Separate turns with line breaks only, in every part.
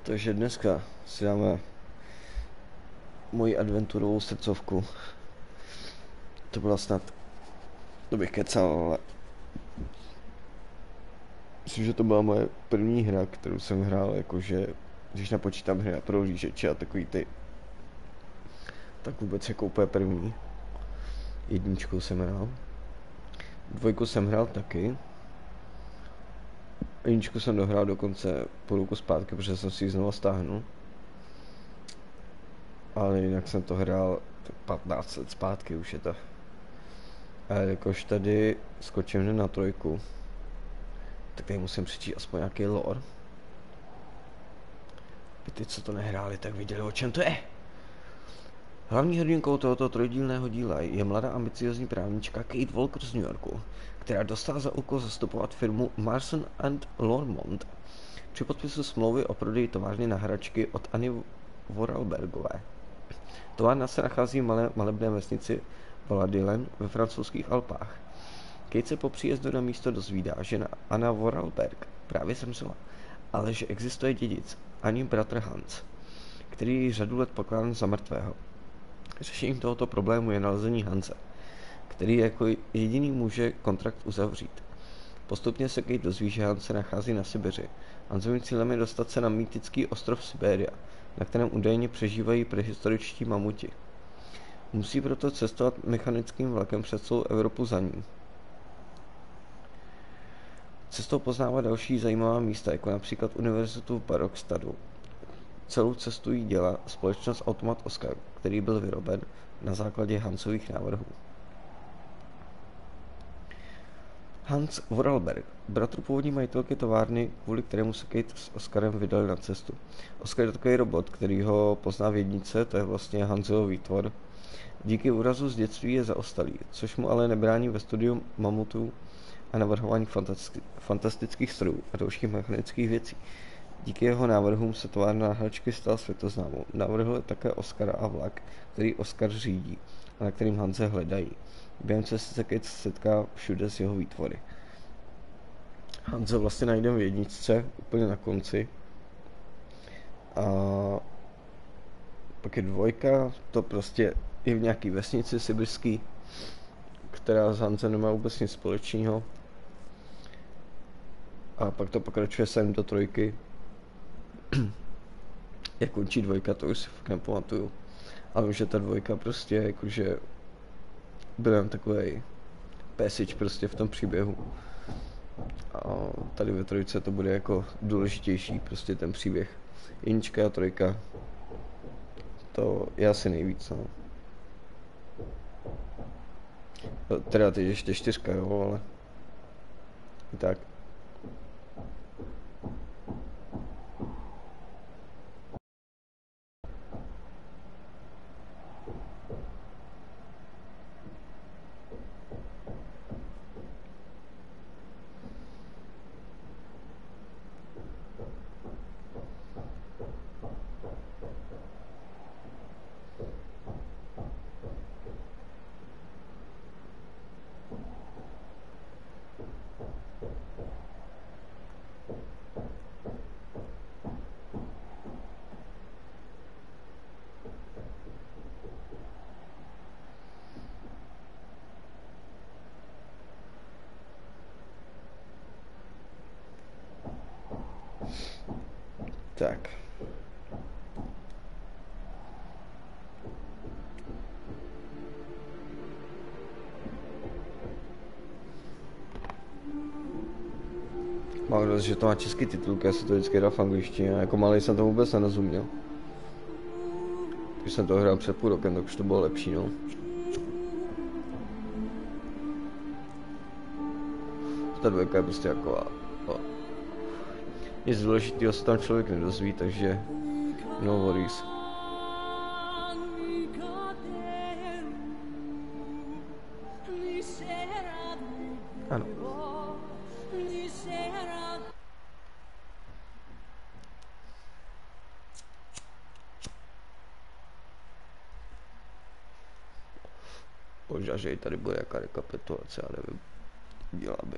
Takže dneska si dáme moji adventurovou srdcovku. To byla snad, to bych kecal, ale myslím, že to byla moje první hra, kterou jsem hrál, jakože když napočítám hry na prohlížeče a takový ty, tak vůbec jako úplně první. Jedničku jsem hrál, dvojku jsem hrál taky, jedničku jsem dohrál dokonce po roku zpátky, protože jsem si ji znovu stáhnul. Ale jinak jsem to hrál 15 let zpátky, už je to. A jakož tady skočím hned na trojku, tak tady musím přečíst aspoň nějaký lore. Aby ty, co to nehráli, tak viděli, o čem to je. Hlavní hrdinkou tohoto trojdílného díla je mladá ambiciozní právnička Kate Walker z New Yorku, která dostala za úkol zastupovat firmu Marson and Lormont při podpisu smlouvy o prodeji továrny na hračky od Anny Vorarlbergové. Továrna se nachází v malebné vesnici Valladolid ve francouzských Alpách. Kate se po příjezdu na místo dozvídá, že Anna Vorarlberg právě zemřela, ale že existuje dědic, Annin bratr Hans, který ji řadu let pokládá za mrtvého. Řešením tohoto problému je nalezení Hanse, který jako jediný může kontrakt uzavřít. Postupně se Kate dozví, že Hans se nachází na Sibiři. Hansovým cílem je dostat se na mýtický ostrov Siberia, na kterém údajně přežívají prehistoričtí mamuti. Musí proto cestovat mechanickým vlakem přes celou Evropu za ním. Cestou poznává další zajímavá místa, jako například univerzitu v Barokstadu. Celou cestu jí dělá společnost Automat Oscar, který byl vyroben na základě Hansových návrhů. Hans Vorarlberg, bratr původní majitelky továrny, kvůli kterému se Kate s Oscarem vydali na cestu. Oscar je takový robot, který ho pozná v jednice, to je vlastně Hansův výtvor. Díky úrazu z dětství je zaostalý, což mu ale nebrání ve studiu mamutů a navrhování fantastických strojů a dalších mechanických věcí. Díky jeho návrhům se továrna na hračky stala světoznámou. Navrhl také Oscara a vlak, který Oscar řídí a na kterým Hanse hledají. Během cesty se Kate setká všude s jeho výtvory. Hanse vlastně najdeme v jedničce, úplně na konci. A pak je dvojka, to prostě je v nějaký vesnici sibirský, která s Hansem nemá vůbec nic společného. A pak to pokračuje sem do trojky. Jak končí dvojka, to už si fakt nepamatuju. Ale vím, že ta dvojka prostě jakože byl jen takovej pésič prostě v tom příběhu. A tady ve trojce to bude jako důležitější, prostě ten příběh. Jednička a trojka, to je asi nejvíc, no. Teda teď ještě čtyřka, jo, ale i tak. Tak. Mám dost, že to má český titulky, já se to vždycky dal v angličtině, jako malý jsem to vůbec nerozuměl. Když jsem to hrál před půl rokem, tak už to bylo lepší, no. Ta dvojka je prostě jako nic důležitého se tam člověk nedozví, takže no worries. Ano. Možná, že i tady bude jaká rekapitulace, já nevím. Dělá by.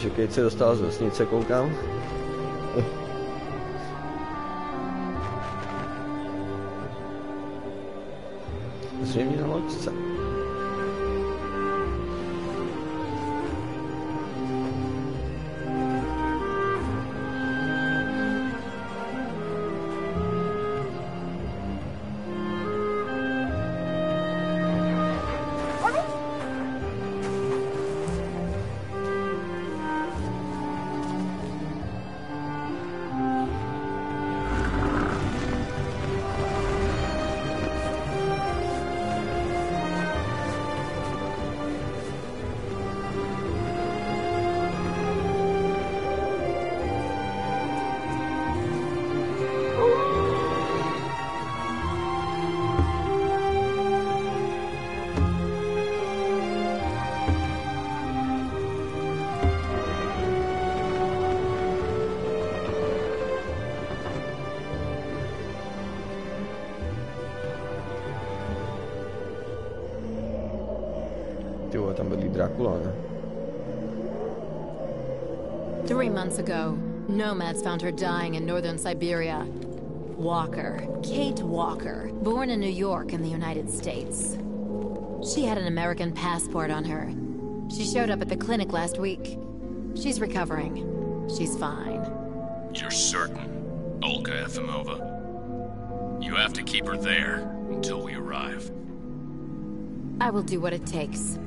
Takže Kate se dostala z vesnice, koukám. Zřejmě na loďce. Tam bydlí Dracula, ne?
3 months ago, nomads found her dying in northern Siberia. Walker, Kate Walker, born in New York in the United States. She had an American passport on her. She showed up at the clinic last week. She's recovering. She's fine.
You're certain, Olga Efimova? You have to keep her there until we arrive.
I will do what it takes.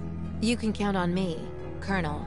You can count on me, Colonel.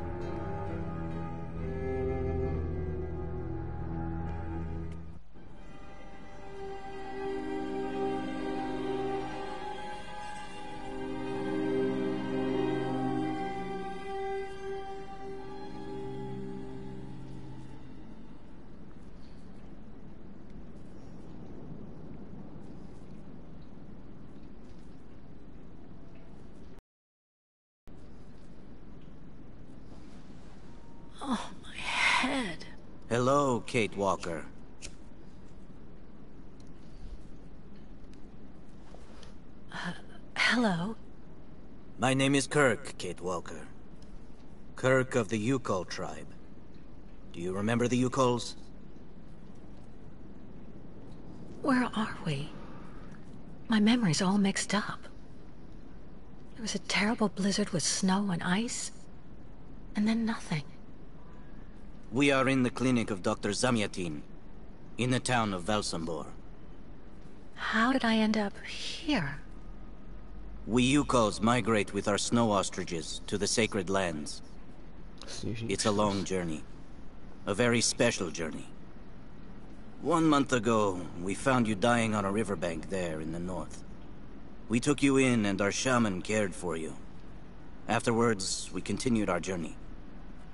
Oh, my head.
Hello, Kate Walker.
Hello.
My name is Kirk, Kate Walker. Kirk of the Yukol tribe. Do you remember the Yukols?
Where are we? My memory's all mixed up. There was a terrible blizzard with snow and ice, and then nothing.
We are in the clinic of Dr. Zamyatin, in the town of Velsambor.
How did I end up here?
We Yukols migrate with our snow ostriches to the sacred lands. It's a long journey. A very special journey. 1 month ago, we found you dying on a riverbank there in the north. We took you in and our shaman cared for you. Afterwards, we continued our journey.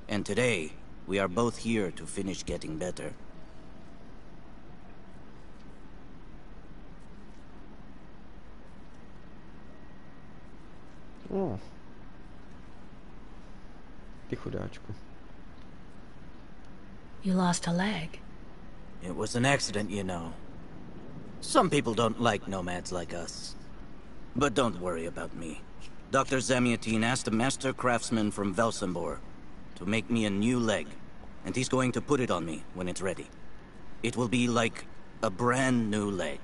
And today, we are both here to finish getting better.
Oh. Ty chudáčku.
You lost a leg.
It was an accident, you know. Some people don't like nomads like us. But don't worry about me. Dr. Zamyatin asked a master craftsman from Velsambor to make me a new leg, and he's going to put it on me when it's ready. It will be like a brand new leg.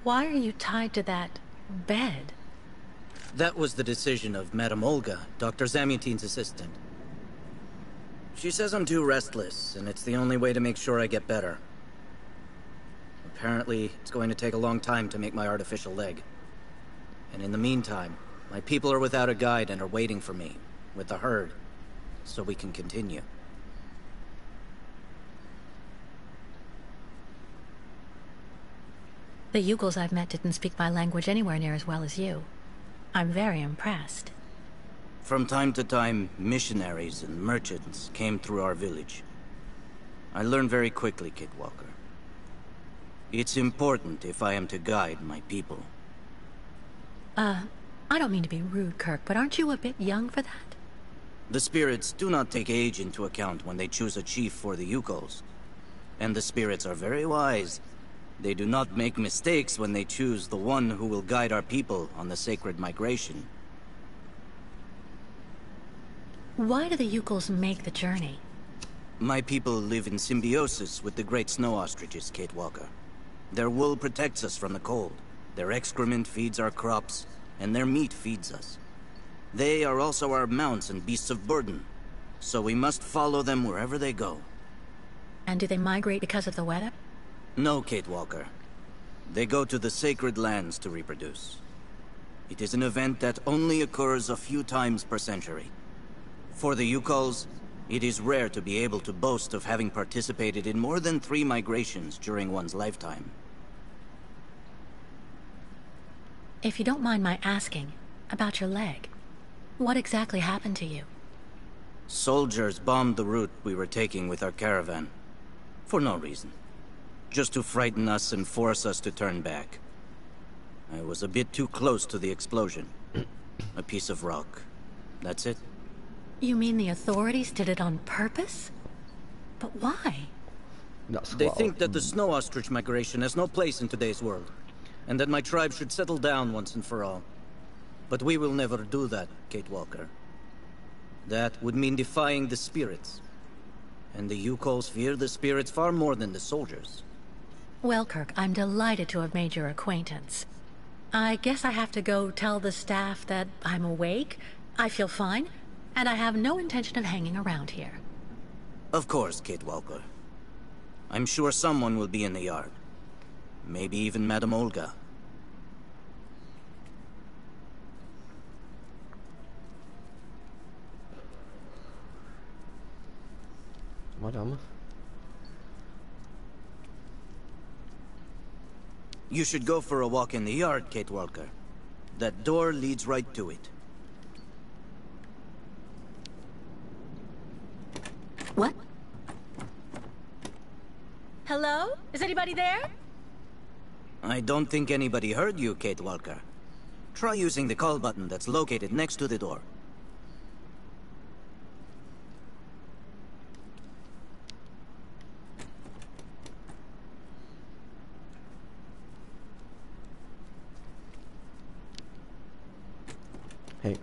Why are you tied to that bed?
That was the decision of Madame Olga, Dr. Zamyatin's assistant. She says I'm too restless, and it's the only way to make sure I get better. Apparently, it's going to take a long time to make my artificial leg. And in the meantime, my people are without a guide and are waiting for me, with the herd, so we can continue.
The Yugals I've met didn't speak my language anywhere near as well as you. I'm very impressed.
From time to time, missionaries and merchants came through our village. I learned very quickly, Kate Walker. It's important if I am to guide my people.
I don't mean to be rude, Kirk, but aren't you a bit young for that?
The spirits do not take age into account when they choose a chief for the Yukols. And the spirits are very wise. They do not make mistakes when they choose the one who will guide our people on the sacred migration.
Why do the Yukos make the journey?
My people live in symbiosis with the great snow ostriches, Kate Walker. Their wool protects us from the cold. Their excrement feeds our crops, and their meat feeds us. They are also our mounts and beasts of burden, so we must follow them wherever they go.
And do they migrate because of the weather?
No, Kate Walker. They go to the sacred lands to reproduce. It is an event that only occurs a few times per century. For the Yukos, it is rare to be able to boast of having participated in more than 3 migrations during one's lifetime.
If you don't mind my asking, about your leg, what exactly happened to you?
Soldiers bombed the route we were taking with our caravan. For no reason. Just to frighten us and force us to turn back. I was a bit too close to the explosion. A piece of rock. That's it.
You mean the authorities did it on purpose? But why?
They think that the snow ostrich migration has no place in today's world, and that my tribe should settle down once and for all. But we will never do that, Kate Walker. That would mean defying the spirits. And the Yukos fear the spirits far more than the soldiers.
Well, Kirk, I'm delighted to have made your acquaintance. I guess I have to go tell the staff that I'm awake, I feel fine, and I have no intention of hanging around here.
Of course, Kate Walker. I'm sure someone will be in the yard. Maybe even Madame Olga.
Madame?
You should go for a walk in the yard, Kate Walker. That door leads right to it.
What? Hello? Is anybody there?
I don't think anybody heard you, Kate Walker. Try using the call button that's located next to the door.
Hey.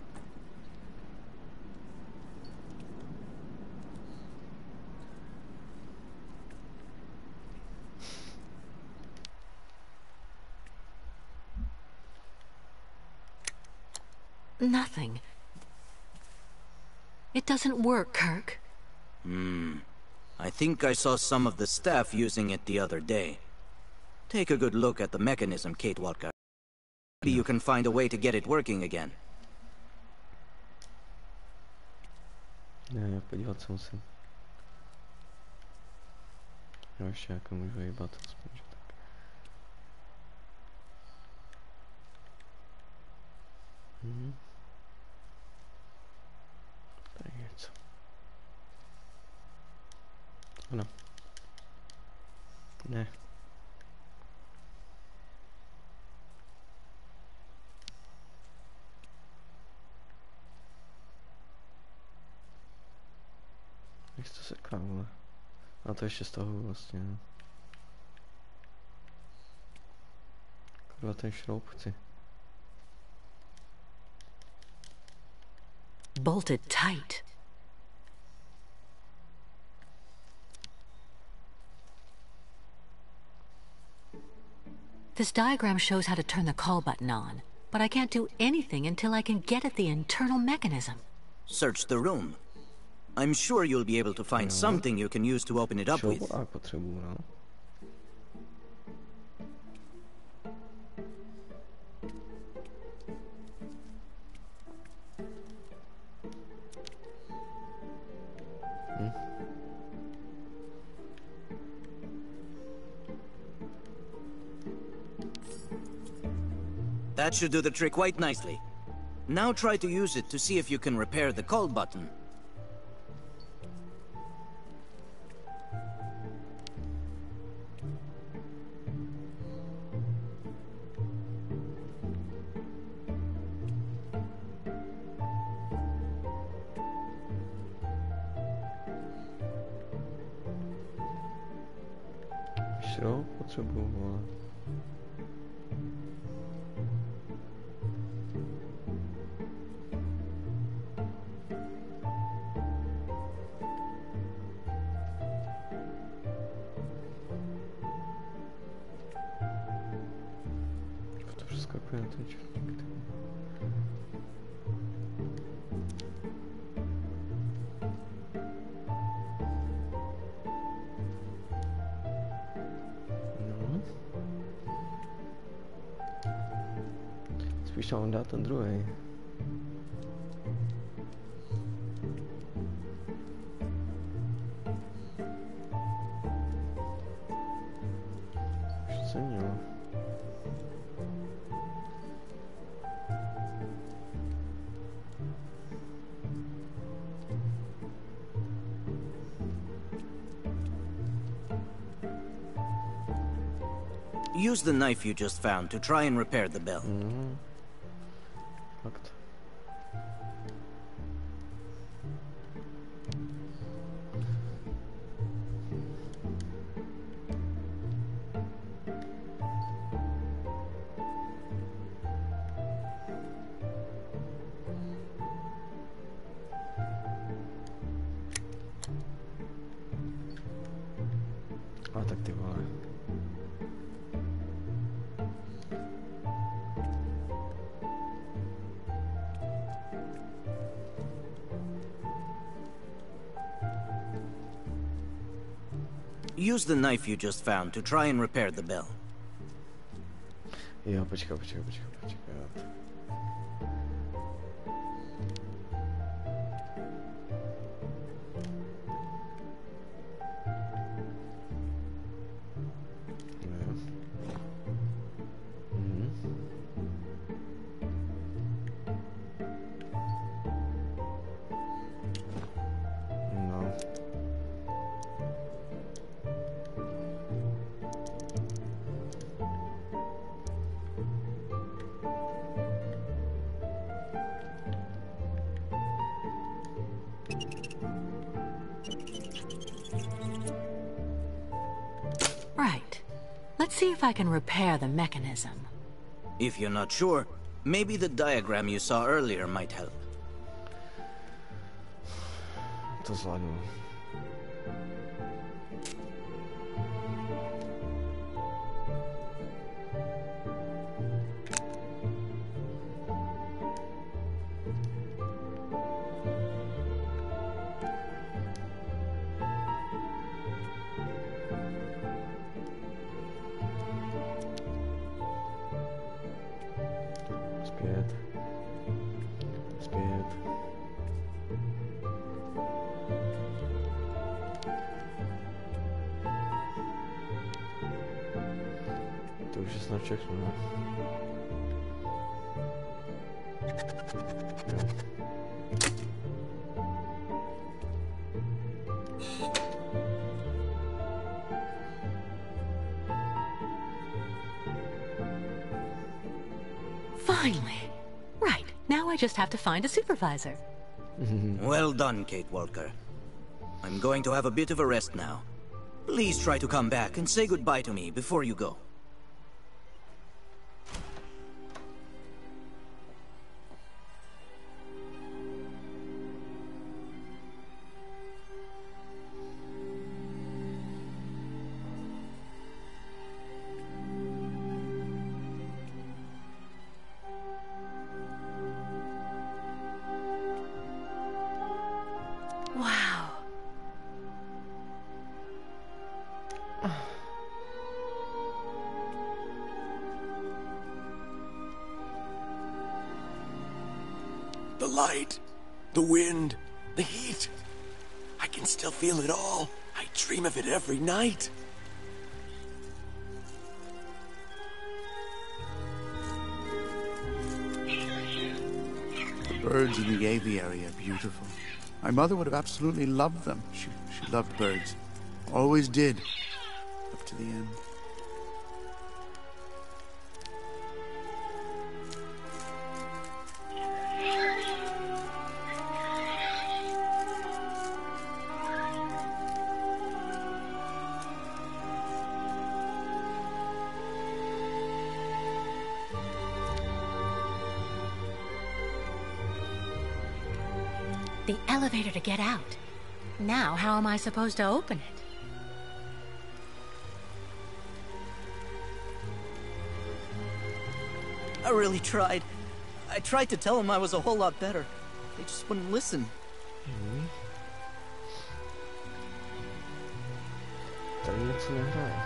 Nothing. It doesn't work, Kirk.
I think I saw some of the staff using it the other day. Take a good look at the mechanism, Kate Walker. Maybe you can find a way to get it working again.
Ne, podívat se musím. Jo, ještě jako můžu jíbat aspoň, že tak. Tady něco. Ano. Ne. Jak to seká, vole. A to ještě stahuju vlastně, no. Kurva, ten šroub chci.
Bolted tight. This diagram shows how to turn the call button on, but I can't do anything until I can get at the internal mechanism.
Search the room. I'm sure you'll be able to find something you can use to open it up with.
Potřebuju, no.
That should do the trick quite nicely. Now try to use it to see if you can repair the call button.
Jo, potřebuju, vole. To přeskakuje na ten černík. Spíš mám dát ten druhý. Už se mělo.
Use the knife you just found to try and repair the bell.
Fakt. A tak ty vole.
Use the knife you just found to try and repair the bell.
Jo, počkej.
Right. Let's see if I can repair the mechanism.
If you're not sure, maybe the diagram you saw earlier might help.
To zvládnu. Zpět. To už je snad všechno, ne? Jo.
Finally. Right. Now I just have to find a supervisor.
Well done, Kate Walker. I'm going to have a bit of a rest now. Please try to come back and say goodbye to me before you go.
Wow.
The light, the wind, the heat. I can still feel it all. I dream of it every night.
The birds in the aviary are beautiful. My mother would have absolutely loved them. She loved birds. Always did. Up to the end.
the elevator to get out. Now, how am I supposed to open it?
I really tried. I tried to tell them I was a whole lot better. They just wouldn't listen.
Tady něco nehraje.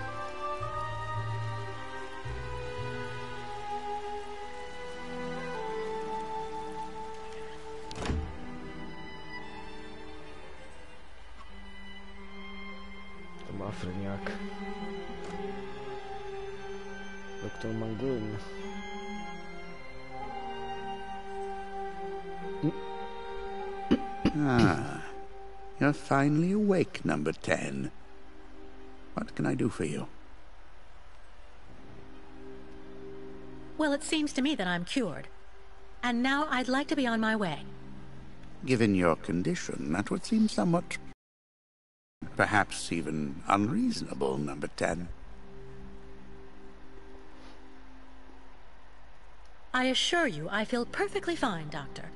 To má frňák. Doktor Mangulin.
You're finally awake, number 10. What can I do for you?
Well, it seems to me that I'm cured. And now I'd like to be on my way.
Given your condition, that would seem somewhat... perhaps even unreasonable, number 10.
I assure you, I feel perfectly fine, Doctor.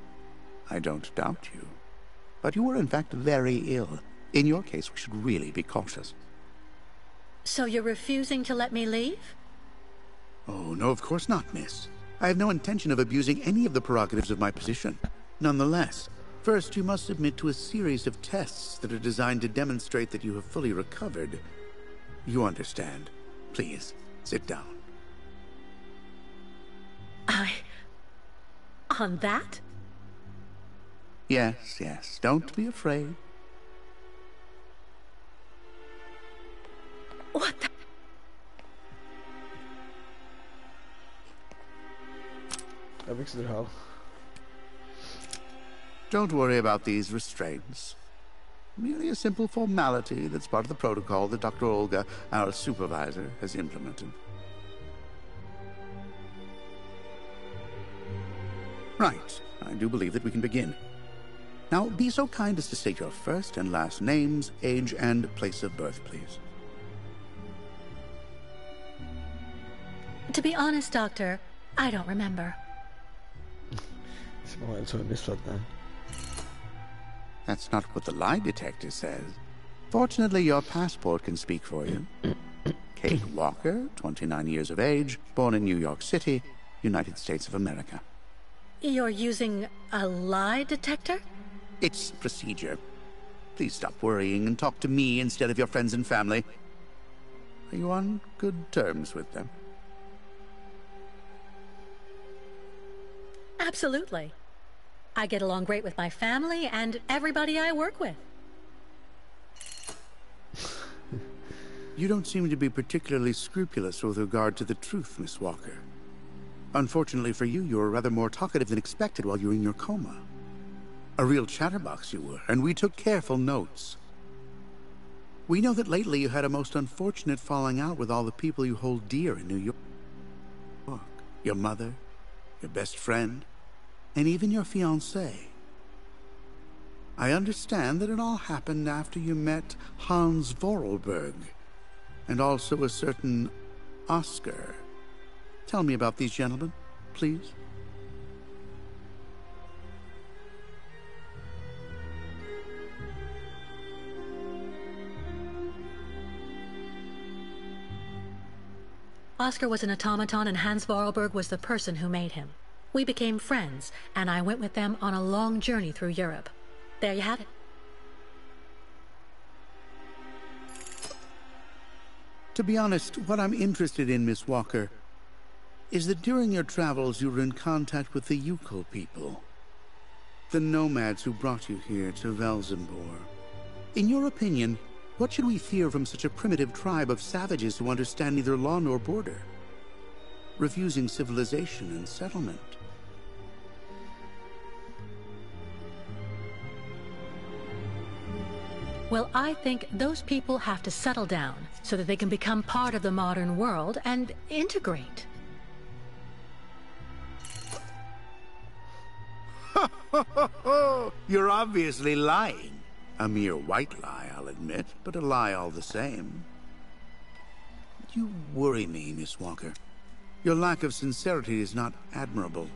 I don't doubt you. But you were in fact very ill. In your case, we should really be cautious.
So you're refusing to let me leave?
Oh, no, of course not, miss. I have no intention of abusing any of the prerogatives of my position. Nonetheless, first you must submit to a series of tests that are designed to demonstrate that you have fully recovered. You understand. Please, sit down.
On that?
Yes, yes. Don't be afraid.
What the...
Abych si držel.
Don't worry about these restraints. Merely a simple formality that's part of the protocol that Dr. Olga, our supervisor, has implemented. Right. I do believe that we can begin. Now, be so kind as to state your first and last names, age, and place of birth, please.
To be honest, Doctor, I don't remember.
That's not what the lie detector says. Fortunately, your passport can speak for you. Kate Walker, 29 years of age, born in New York City, United States of America.
You're using a lie detector?
It's procedure. Please stop worrying and talk to me instead of your friends and family. Are you on good terms with them?
Absolutely. I get along great with my family and everybody I work with.
You don't seem to be particularly scrupulous with regard to the truth, Miss Walker. Unfortunately for you, you were rather more talkative than expected while you were in your coma. A real chatterbox you were, and we took careful notes. We know that lately you had a most unfortunate falling out with all the people you hold dear in New York. Your mother, your best friend, and even your fiancé. I understand that it all happened after you met Hans Vorarlberg, and also a certain Oscar. Tell me about these gentlemen, please.
Oscar was an automaton and Hans Vorarlberg was the person who made him. We became friends, and I went with them on a long journey through Europe. There you have it.
To be honest, what I'm interested in, Miss Walker, is that during your travels you were in contact with the Yukon people, the nomads who brought you here to Velzembor. In your opinion, what should we fear from such a primitive tribe of savages who understand neither law nor border, refusing civilization and settlement?
Well, I think those people have to settle down so that they can become part of the modern world and integrate.
You're obviously lying. A mere white lie, I'll admit, but a lie all the same. You worry me, Miss Walker. Your lack of sincerity is not admirable.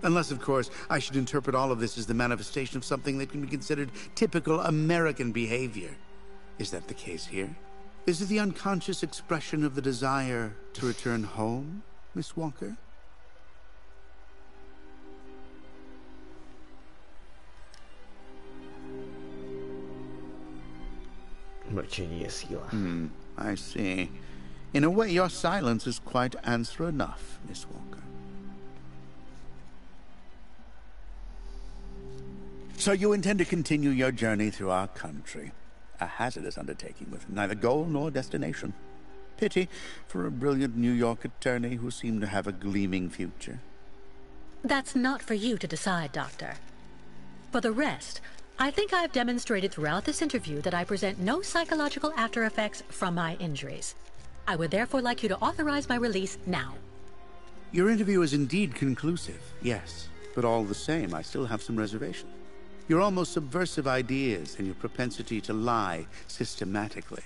Unless, of course, I should interpret all of this as the manifestation of something that can be considered typical American behavior. Is that the case here? Is it the unconscious expression of the desire to return home, Miss Walker?
Mlčení je síla.
I see. In a way, your silence is quite answer enough, Miss Walker. So you intend to continue your journey through our country. A hazardous undertaking with neither goal nor destination. Pity for a brilliant New York attorney who seemed to have a gleaming future.
That's not for you to decide, Doctor. For the rest, I think I've demonstrated throughout this interview that I present no psychological after effects from my injuries. I would therefore like you to authorize my release now.
Your interview is indeed conclusive, yes. But all the same, I still have some reservations. Your almost subversive ideas and your propensity to lie systematically.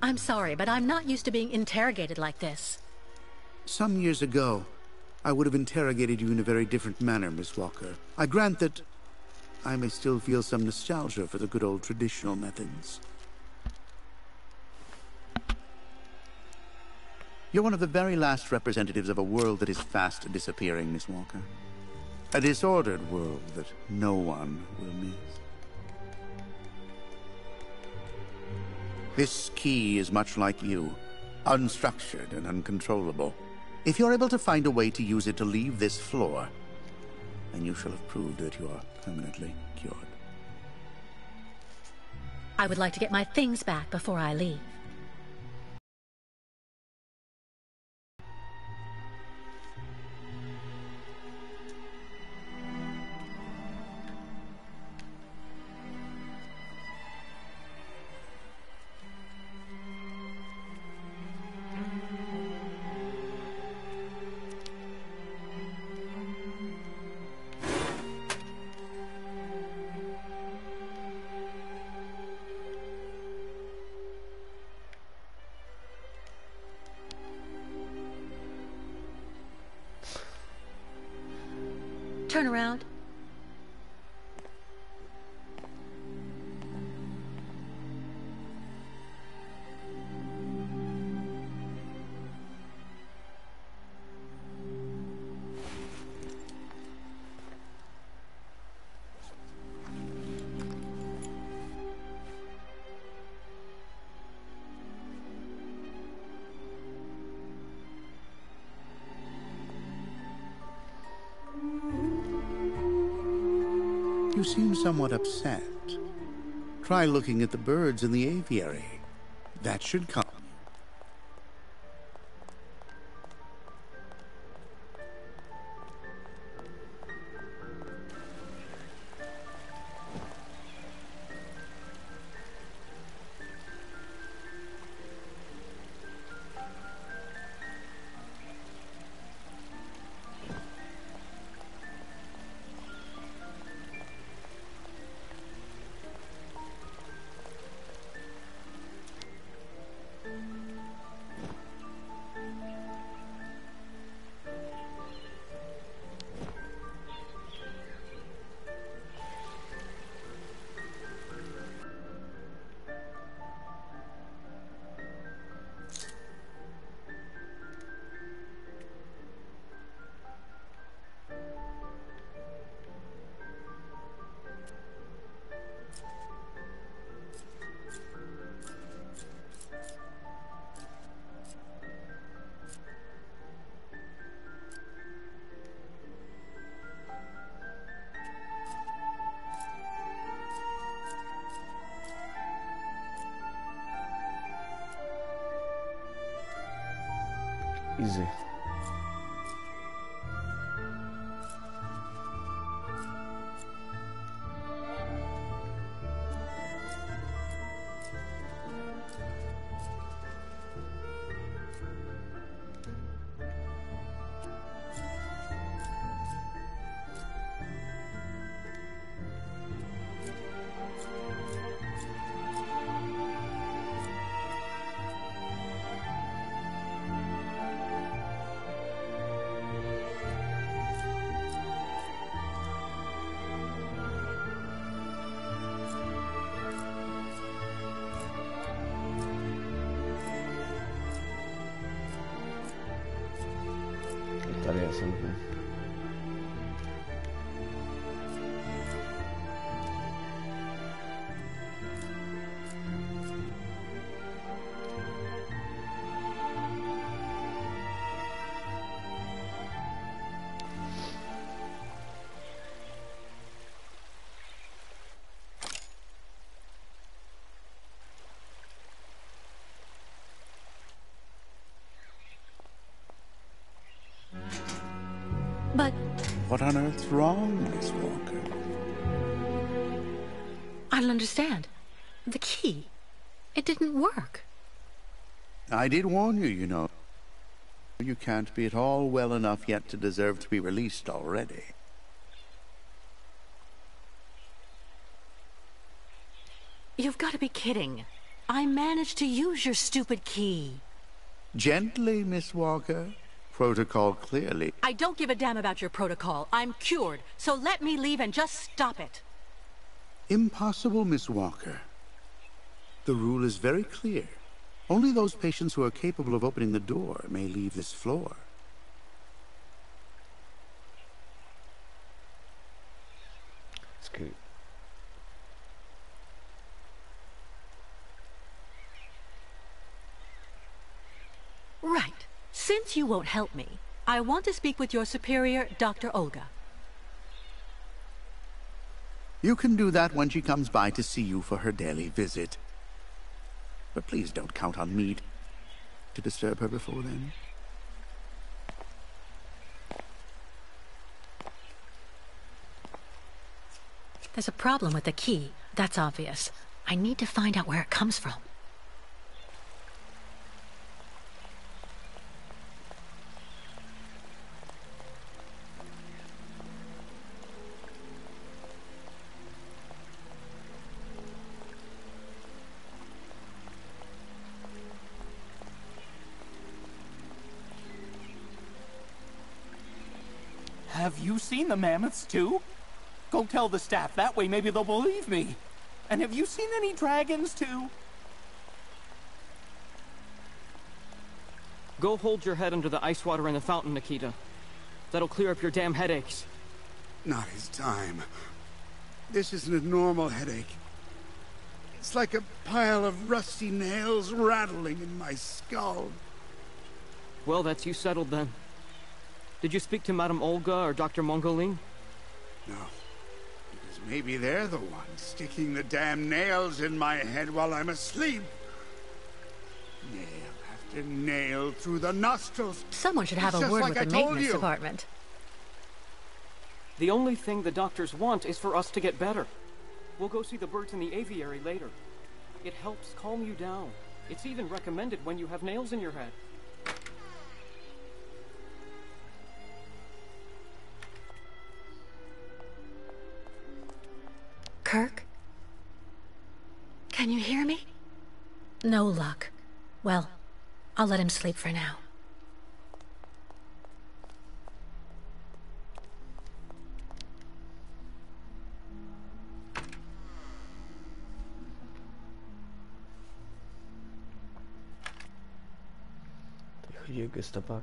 I'm sorry, but I'm not used to being interrogated like this.
Some years ago, I would have interrogated you in a very different manner, Miss Walker. I grant that I may still feel some nostalgia for the good old traditional methods. You're one of the very last representatives of a world that is fast disappearing, Miss Walker. A disordered world that no one will miss. This key is much like you, unstructured and uncontrollable. If you're able to find a way to use it to leave this floor, then you shall have proved that you are permanently cured.
I would like to get my things back before I leave. Turn around.
You seem somewhat upset. Try looking at the birds in the aviary. That should calm you.
Easy. razantní.
But
What on earth's wrong, Miss Walker?
I don't understand. The key. It didn't work.
I did warn you, you know. You can't be at all well enough yet to deserve to be released already.
You've got to be kidding. I managed to use your stupid key.
Gently, Miss Walker. Protocol clearly.
I don't give a damn about your protocol. I'm cured, so let me leave and just stop it.
Impossible, Miss Walker. The rule is very clear. Only those patients who are capable of opening the door may leave this floor.
Skvělý.
Right. Since you won't help me, I want to speak with your superior, Dr. Olga.
You can do that when she comes by to see you for her daily visit. But please don't count on me to disturb her before then.
There's a problem with the key. That's obvious. I need to find out where it comes from.
Have you seen the mammoths, too? Go tell the staff, that way maybe they'll believe me. And have you seen any dragons, too?
Go hold your head under the ice water in the fountain, Nikita. That'll clear up your damn headaches.
Not his time. This isn't a normal headache. It's like a pile of rusty nails rattling in my skull.
Well, that's you settled then. Did you speak to Madame Olga or Dr. Mongolin?
No. Because maybe they're the ones sticking the damn nails in my head while I'm asleep. Nail after nail through the nostrils.
Someone should have a word with the maintenance department.
The only thing the doctors want is for us to get better. We'll go see the birds in the aviary later. It helps calm you down. It's even recommended when you have nails in your head.
Kirk? Can you hear me? No luck. Well, I'll let him sleep for now.
Chodí gestapák.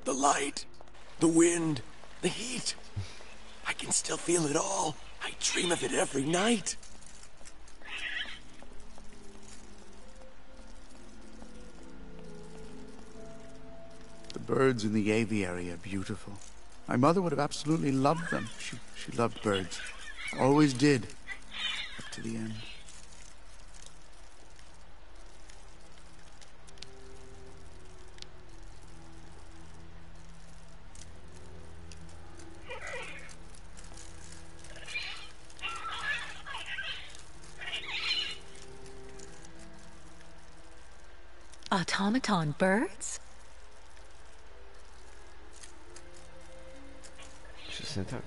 The light, the wind, the heat. I can still feel it all. I dream of it every night.
The birds in the aviary are beautiful. My mother would have absolutely loved them. She loved birds. Always did. Up to the end.
Automaton birds?
Přesně tak.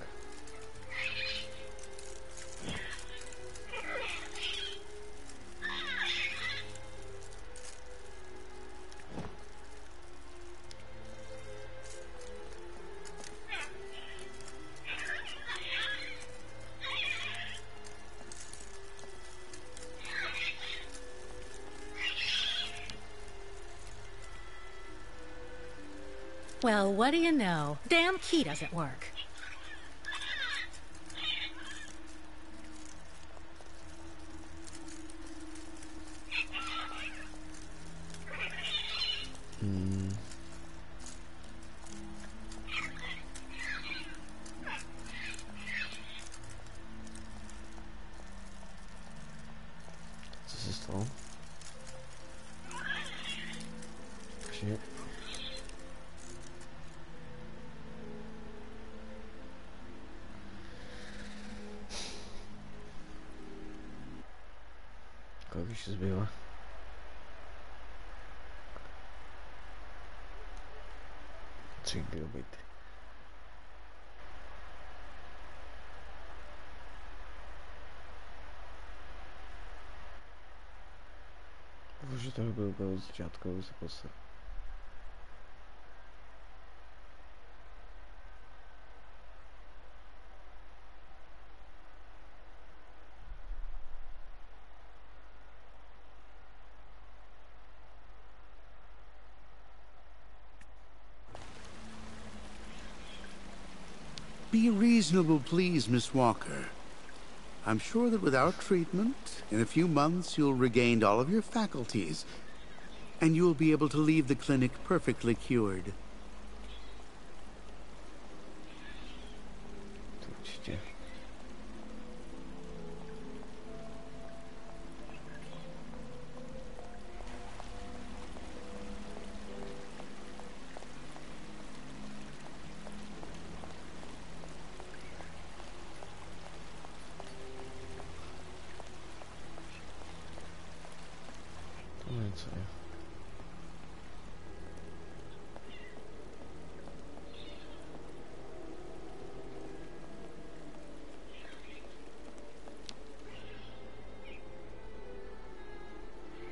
Well, what do you know? Damn key doesn't work.
Co se stalo? Shit. Kolik ještě zbývá? Tři kilobity. Bože, to bylo úplně od začátku, aby se posel.
Be reasonable, please, Miss Walker. I'm sure that with our treatment, in a few months you'll regain all of your faculties, and you'll be able to leave the clinic perfectly cured.
Určitě. Co je?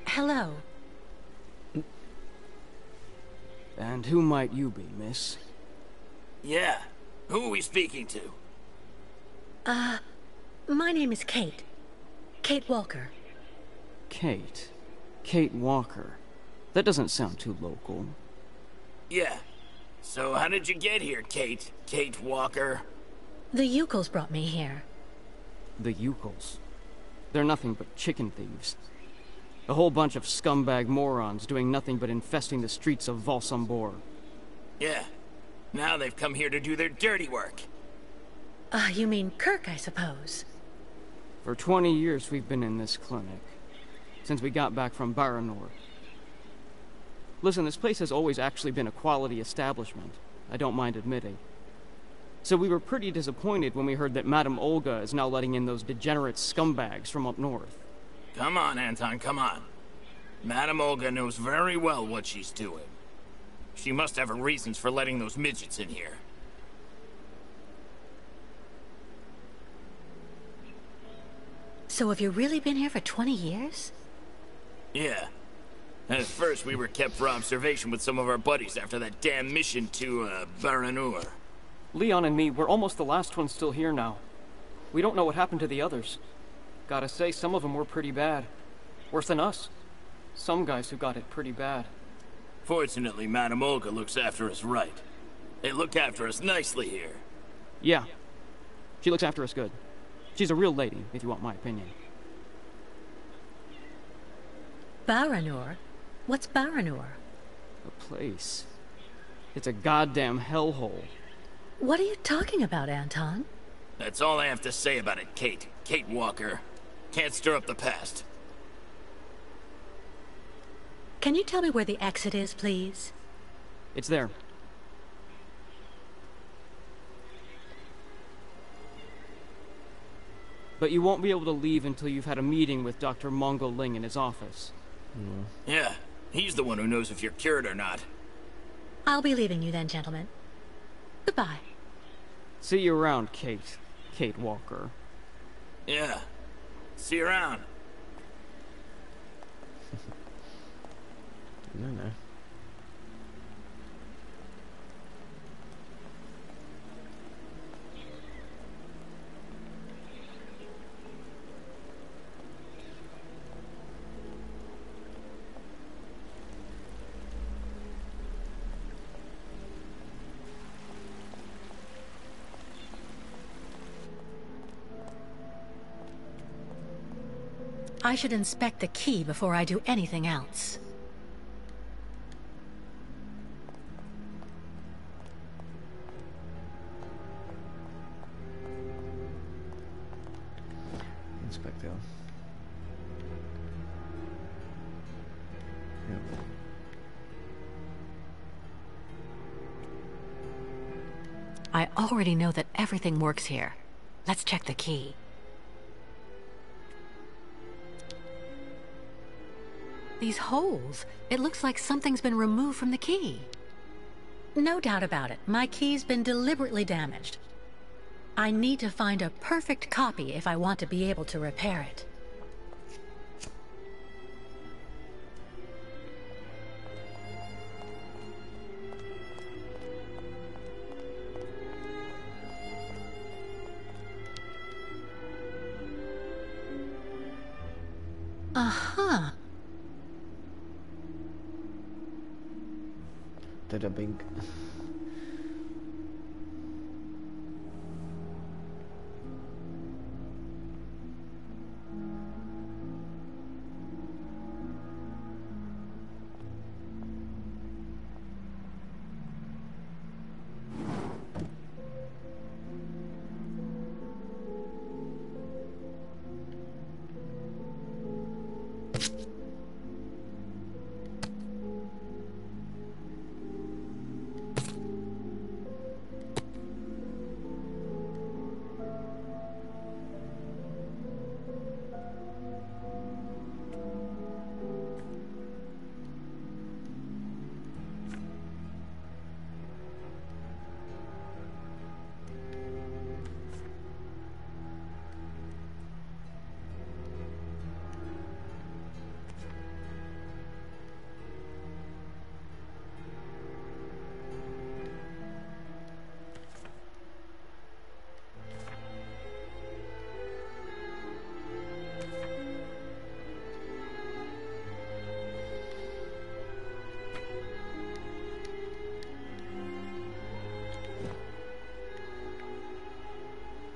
Hello.
And who might you be, miss?
Yeah. Who are we speaking to?
My name is Kate. Kate Walker.
Kate. Kate Walker. That doesn't sound too local.
Yeah. So how did you get here, Kate? Kate Walker?
The Yukos brought me here.
The Yukos. They're nothing but chicken thieves. A whole bunch of scumbag morons doing nothing but infesting the streets of Valsambor.
Yeah. Now they've come here to do their dirty work.
You mean Kirk, I suppose.
For 20 years we've been in this clinic. Since we got back from Baranor. Listen, this place has always actually been a quality establishment. I don't mind admitting. So we were pretty disappointed when we heard that Madame Olga is now letting in those degenerate scumbags from up north.
Come on, Anton, come on. Madame Olga knows very well what she's doing. She must have her reasons for letting those midgets in here.
So have you really been here for 20 years?
Yeah. At first, we were kept for observation with some of our buddies after that damn mission to, Baranur.
Leon and me, we're almost the last ones still here now. We don't know what happened to the others. Gotta say, some of them were pretty bad. Worse than us. Some guys who got it pretty bad.
Fortunately, Madame Olga looks after us right. They look after us nicely here.
Yeah. She looks after us good. She's a real lady, if you want my opinion.
Baranur? What's Baranur?
A place. It's a goddamn hellhole.
What are you talking about, Anton?
That's all I have to say about it, Kate. Kate Walker. Can't stir up the past.
Can you tell me where the exit is, please?
It's there. But you won't be able to leave until you've had a meeting with Dr. Mongo Ling in his office.
Yeah, he's the one who knows if you're cured or not.
I'll be leaving you then, gentlemen. Goodbye.
See you around, Kate. Kate Walker.
Yeah. See you around.
No.
I should inspect the key before I do anything else.
Inspector. Yep.
I already know that everything works here. Let's check the key. These holes, it looks like something's been removed from the key. No doubt about it, my key's been deliberately damaged. I need to find a perfect copy if I want to be able to repair it. Aha.
The dubbing.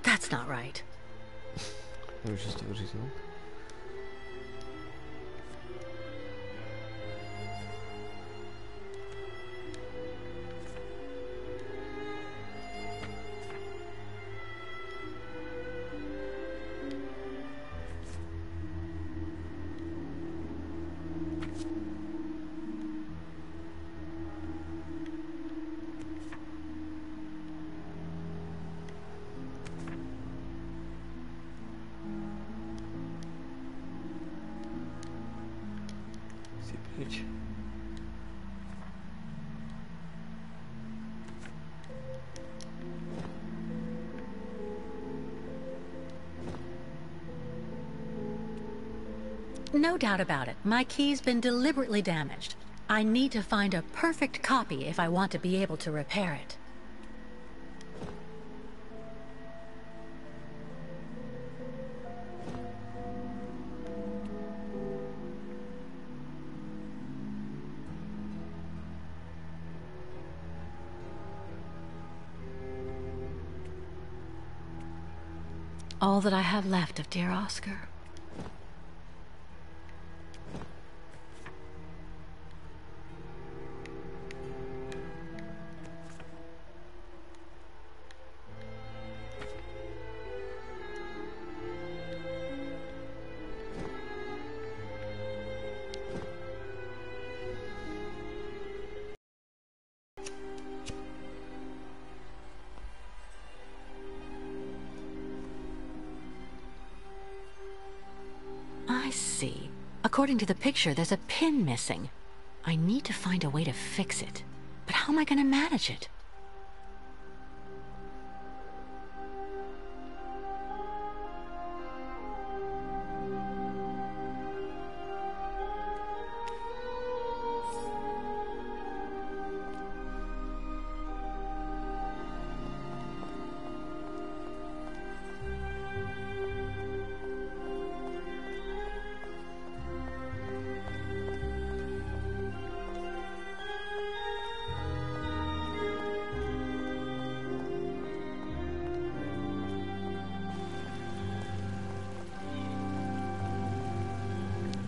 That's not right.
Můžu si to vyříznout? Pryč.
No doubt about it, my key's been deliberately damaged. I need to find a perfect copy if I want to be able to repair it. All that I have left of dear Oscar. I see. According to the picture, there's a pin missing. I need to find a way to fix it. But how am I going to manage it?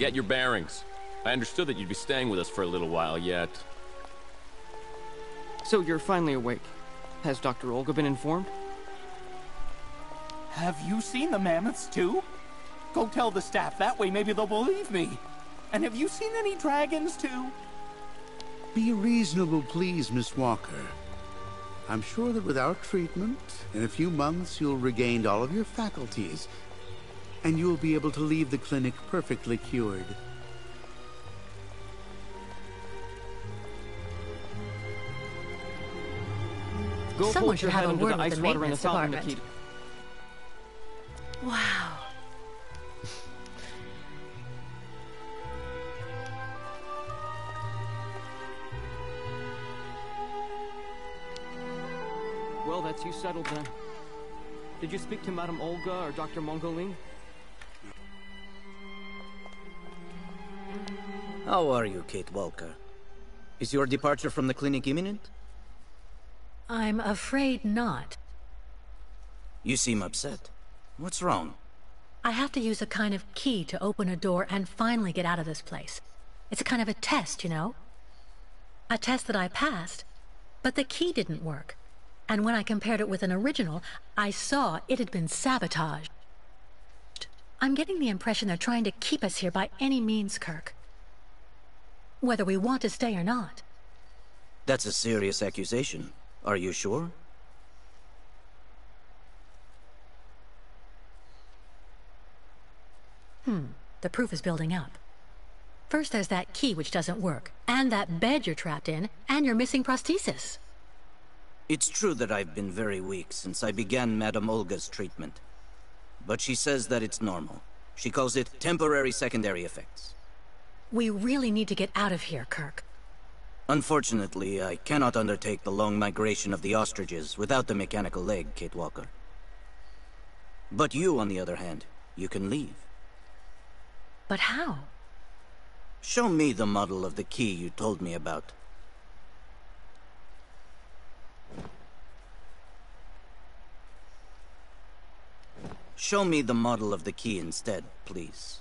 Get your bearings. I understood that you'd be staying with us for a little while yet.
So you're finally awake. Has Dr. Olga been informed?
Have you seen the mammoths too? Go tell the staff, that way maybe they'll believe me. And have you seen any dragons too?
Be reasonable, please, Miss Walker. I'm sure that with our treatment, in a few months you'll regain all of your faculties, and you'll be able to leave the clinic perfectly cured.
Go
Someone
hold
should
your head
have a
under
word
the
with
ice
the
water in the
maintenance
fountain,
department.
Nikita.
Wow.
Well, that's you settled then. Did you speak to Madame Olga or Dr. Mongolin?
How are you, Kate Walker? Is your departure from the clinic imminent?
I'm afraid not.
You seem upset. What's wrong?
I have to use a kind of key to open a door and finally get out of this place. It's a kind of a test, you know? A test that I passed, but the key didn't work. And when I compared it with an original, I saw it had been sabotaged. I'm getting the impression they're trying to keep us here by any means, Kirk. Whether we want to stay or not.
That's a serious accusation. Are you sure?
The proof is building up. First there's that key which doesn't work, and that bed you're trapped in, and your missing prosthesis.
It's true that I've been very weak since I began Madame Olga's treatment. But she says that it's normal. She calls it temporary secondary effects.
We really need to get out of here, Kirk.
Unfortunately, I cannot undertake the long migration of the ostriches without the mechanical leg, Kate Walker. But you, on the other hand, you can leave.
But how?
Show me the model of the key you told me about. Show me the model of the key instead, please.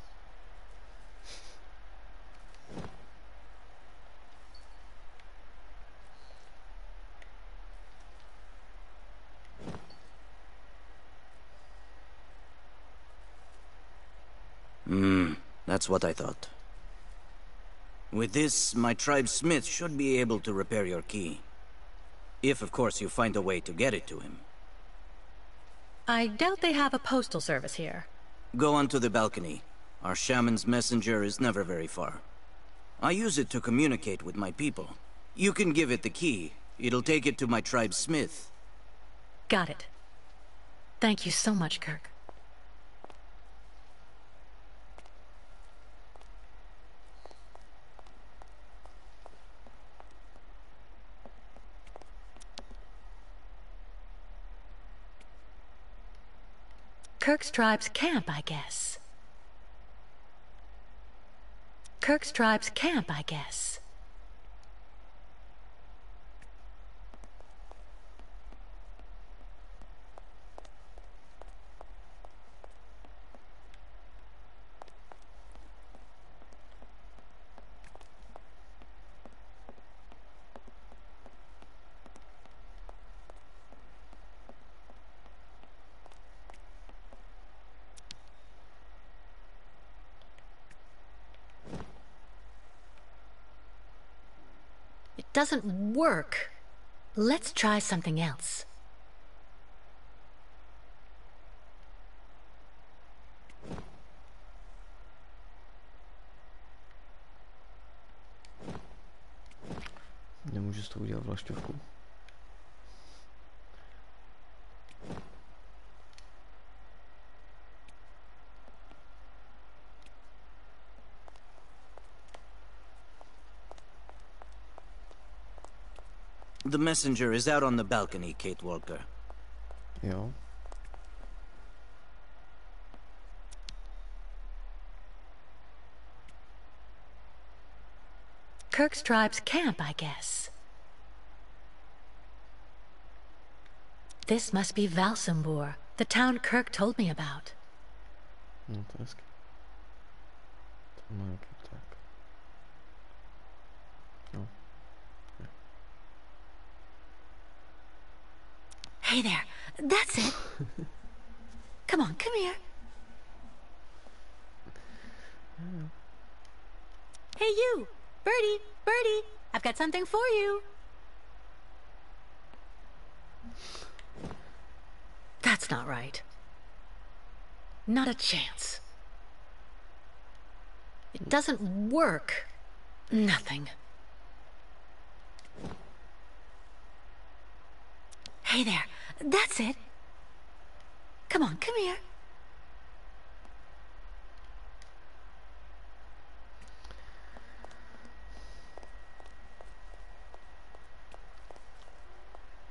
That's what I thought. With this, my tribe's smith should be able to repair your key. If, of course, you find a way to get it to him.
I doubt they have a postal service here.
Go onto the balcony. Our shaman's messenger is never very far. I use it to communicate with my people. You can give it the key. It'll take it to my tribe's smith.
Got it. Thank you so much, Kirk. Kirk's tribe's camp, I guess. Kirk's tribe's camp, I guess. Doesn't work. Let's try something else.
Nemůžu s tou udělat vlašťovku.
The messenger is out on the balcony, Kate Walker.
Jo.
Kirk's tribe's camp, I guess. This must be Valsambor, the town Kirk told me about.
No, to je hezky. Nějaký tak. No.
Hey there. That's it. Come on, come here. Hey you, Birdie, Birdie, I've got something for you. That's not right. Not a chance. It doesn't work. Nothing. Hey there, that's it. Come on, come here.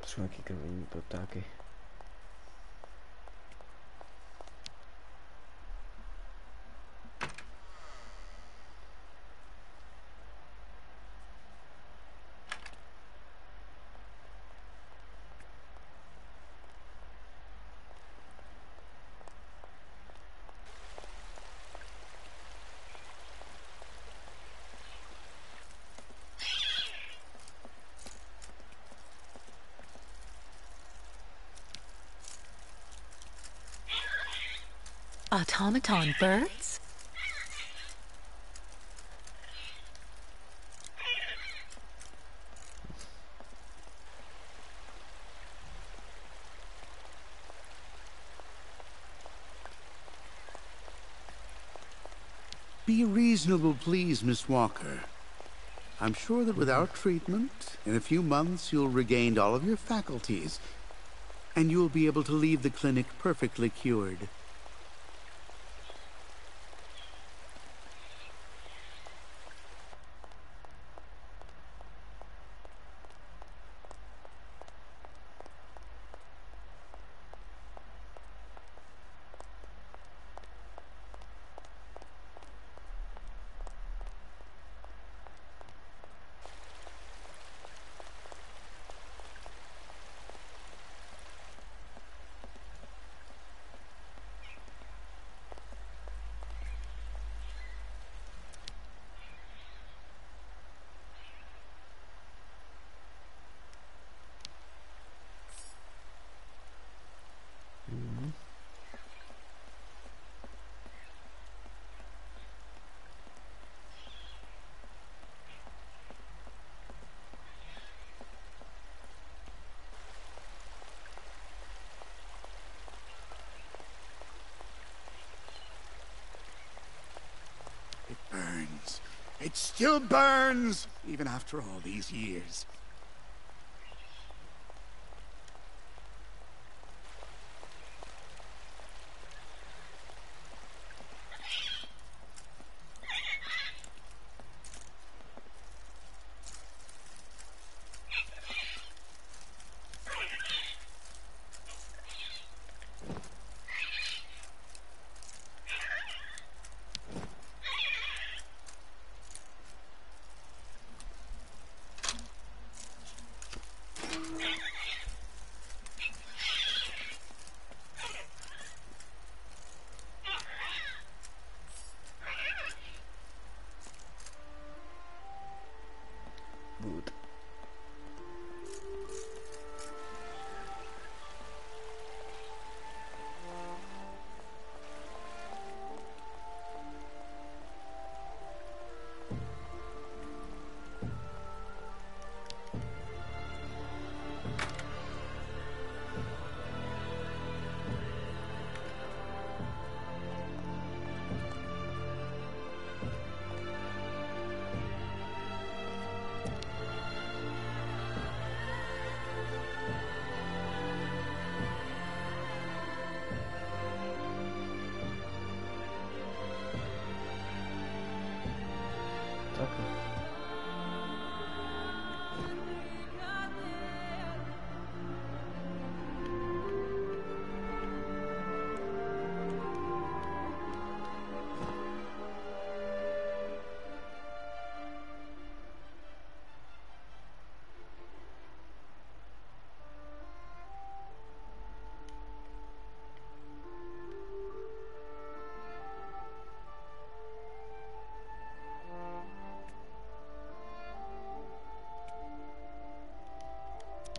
Jsou nějaký krvení protáky.
Automaton birds?
Be reasonable, please, Miss Walker. I'm sure that with our treatment, in a few months you'll regain all of your faculties, and you'll be able to leave the clinic perfectly cured.
It still burns, even after all these years.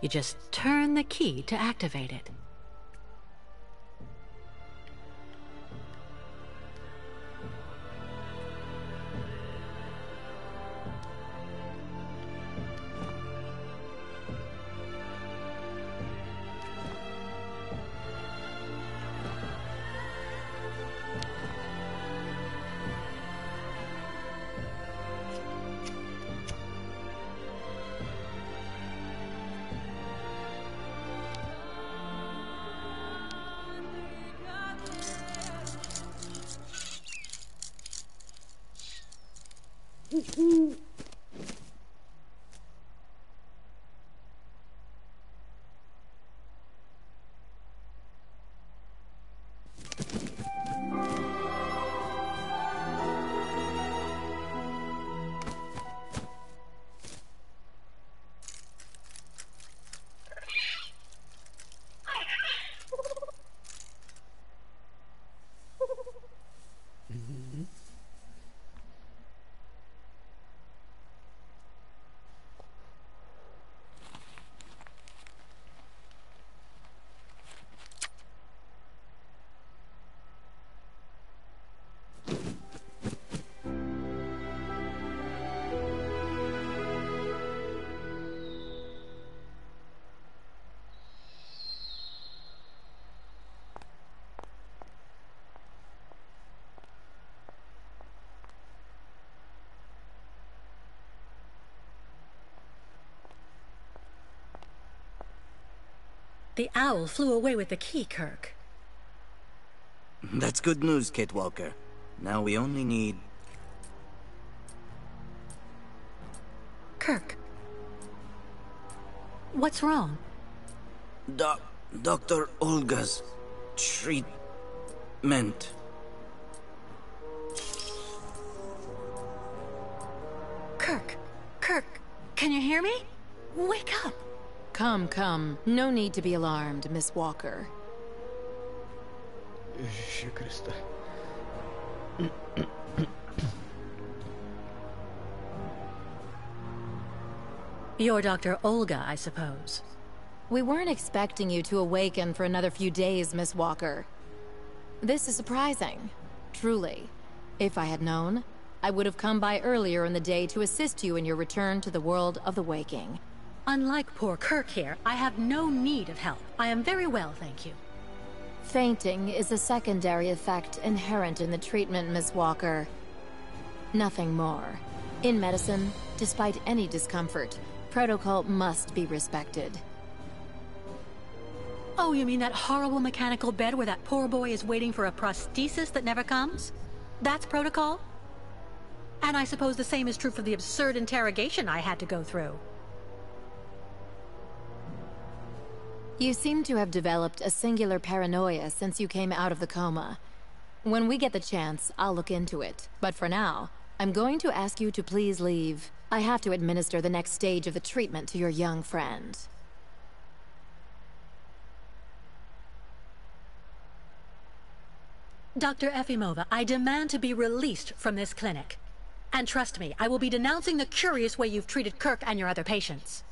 You just turn the key to activate it. The owl flew away with the key, Kirk.
That's good news, Kate Walker. Now we only need...
Kirk. What's wrong?
Dr. Olga's treatment.
Kirk, can you hear me? Wake up!
Come. No need to be alarmed, Miss Walker.
Ježiši Kriste.
You're Dr. Olga, I suppose.
We weren't expecting you to awaken for another few days, Miss Walker. This is surprising. Truly. If I had known, I would have come by earlier in the day to assist you in your return to the world of the waking.
Unlike poor Kirk here, I have no need of help. I am very well, thank you.
Fainting is a secondary effect inherent in the treatment, Miss Walker. Nothing more. In medicine, despite any discomfort, protocol must be respected.
Oh, you mean that horrible mechanical bed where that poor boy is waiting for a prosthesis that never comes? That's protocol? And I suppose the same is true for the absurd interrogation I had to go through.
You seem to have developed a singular paranoia since you came out of the coma. When we get the chance, I'll look into it. But for now, I'm going to ask you to please leave. I have to administer the next stage of the treatment to your young friend.
Dr. Efimova, I demand to be released from this clinic. And trust me, I will be denouncing the curious way you've treated Kirk and your other patients.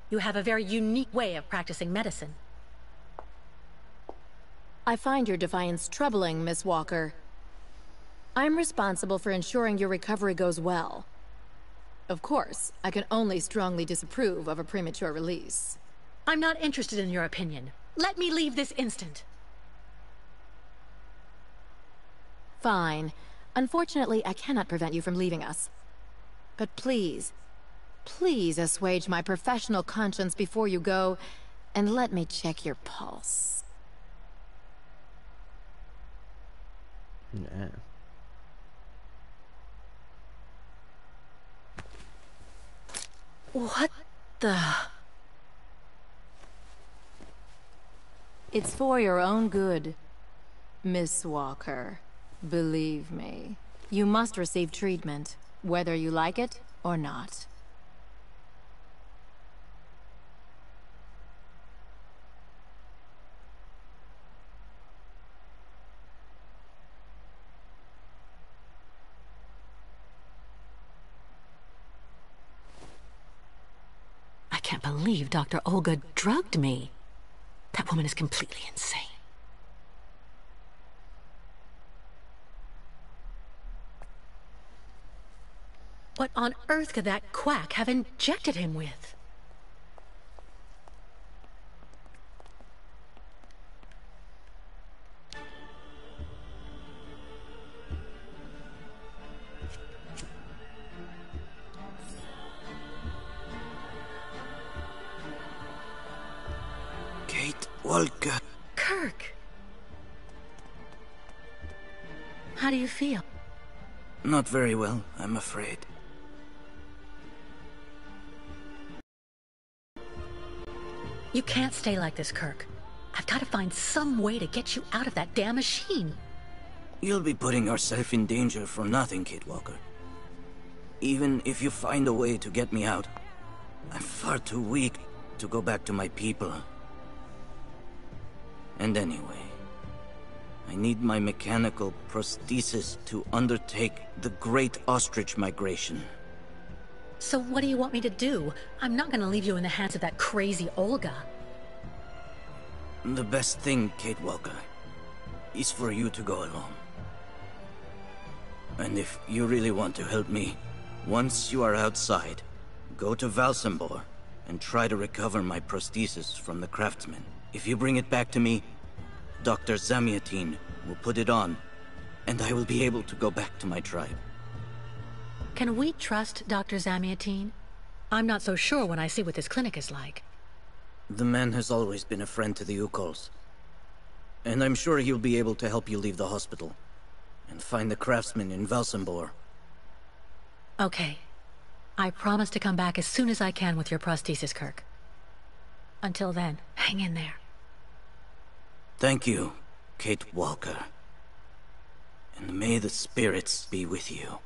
You have a very unique way of practicing medicine.
I find your defiance troubling, Miss Walker. I'm responsible for ensuring your recovery goes well. Of course, I can only strongly disapprove of a premature release.
I'm not interested in your opinion. Let me leave this instant.
Fine. Unfortunately, I cannot prevent you from leaving us. But please assuage my professional conscience before you go, and let me check your pulse.
Yeah.
What the...
It's for your own good, Miss Walker. Believe me, you must receive treatment, whether you like it or not.
I can't believe Dr. Olga drugged me. That woman is completely insane. What on earth could that quack have injected him with?
Kate Walker.
Kirk! How do you feel?
Not very well, I'm afraid.
You can't stay like this, Kirk. I've got to find some way to get you out of that damn machine.
You'll be putting yourself in danger for nothing, Kate Walker. Even if you find a way to get me out, I'm far too weak to go back to my people. And anyway, I need my mechanical prosthesis to undertake the Great Ostrich Migration.
So what do you want me to do? I'm not going to leave you in the hands of that crazy Olga.
The best thing, Kate Walker, is for you to go alone. And if you really want to help me, once you are outside, go to Valsambor and try to recover my prosthesis from the craftsman. If you bring it back to me, Dr. Zamiatin will put it on, and I will be able to go back to my tribe.
Can we trust Dr. Zamiatin? I'm not so sure when I see what this clinic is like.
The man has always been a friend to the Ukols. And I'm sure he'll be able to help you leave the hospital and find the craftsman in Valsambor.
Okay. I promise to come back as soon as I can with your prosthesis, Kirk. Until then, hang in there.
Thank you, Kate Walker. And may the spirits be with you.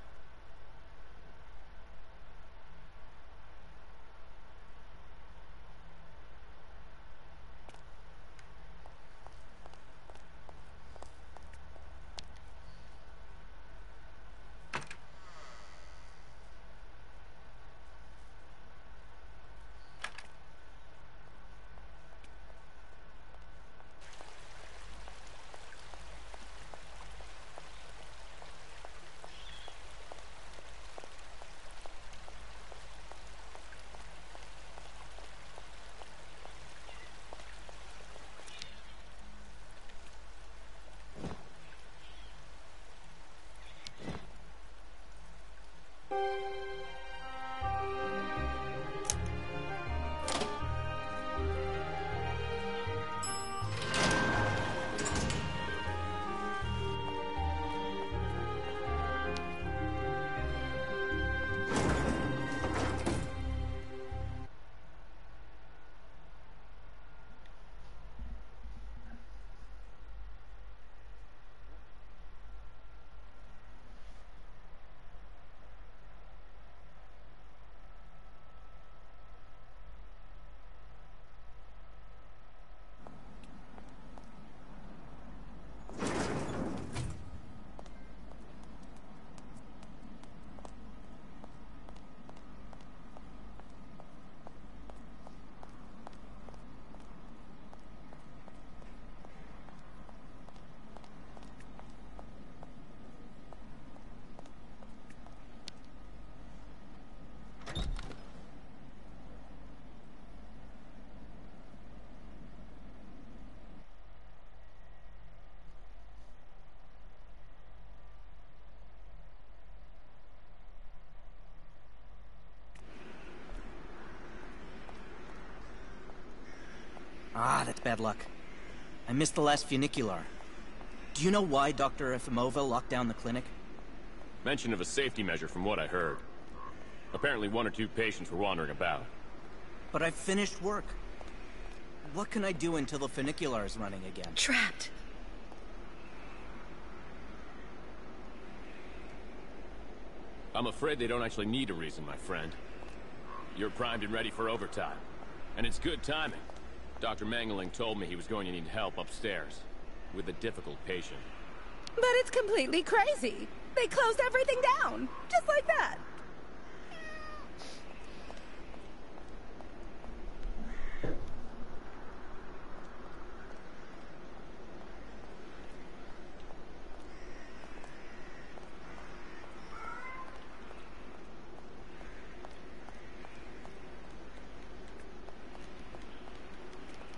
Ah, that's bad luck. I missed the last funicular. Do you know why Dr. Efimova locked down the clinic?
Mention of a safety measure from what I heard. Apparently 1 or 2 patients were wandering about.
But I've finished work. What can I do until the funicular is running again?
Trapped.
I'm afraid they don't actually need a reason, my friend. You're primed and ready for overtime. And it's good timing. Dr. Mangling told me he was going to need help upstairs with a difficult patient.
But it's completely crazy. They closed everything down, just like that.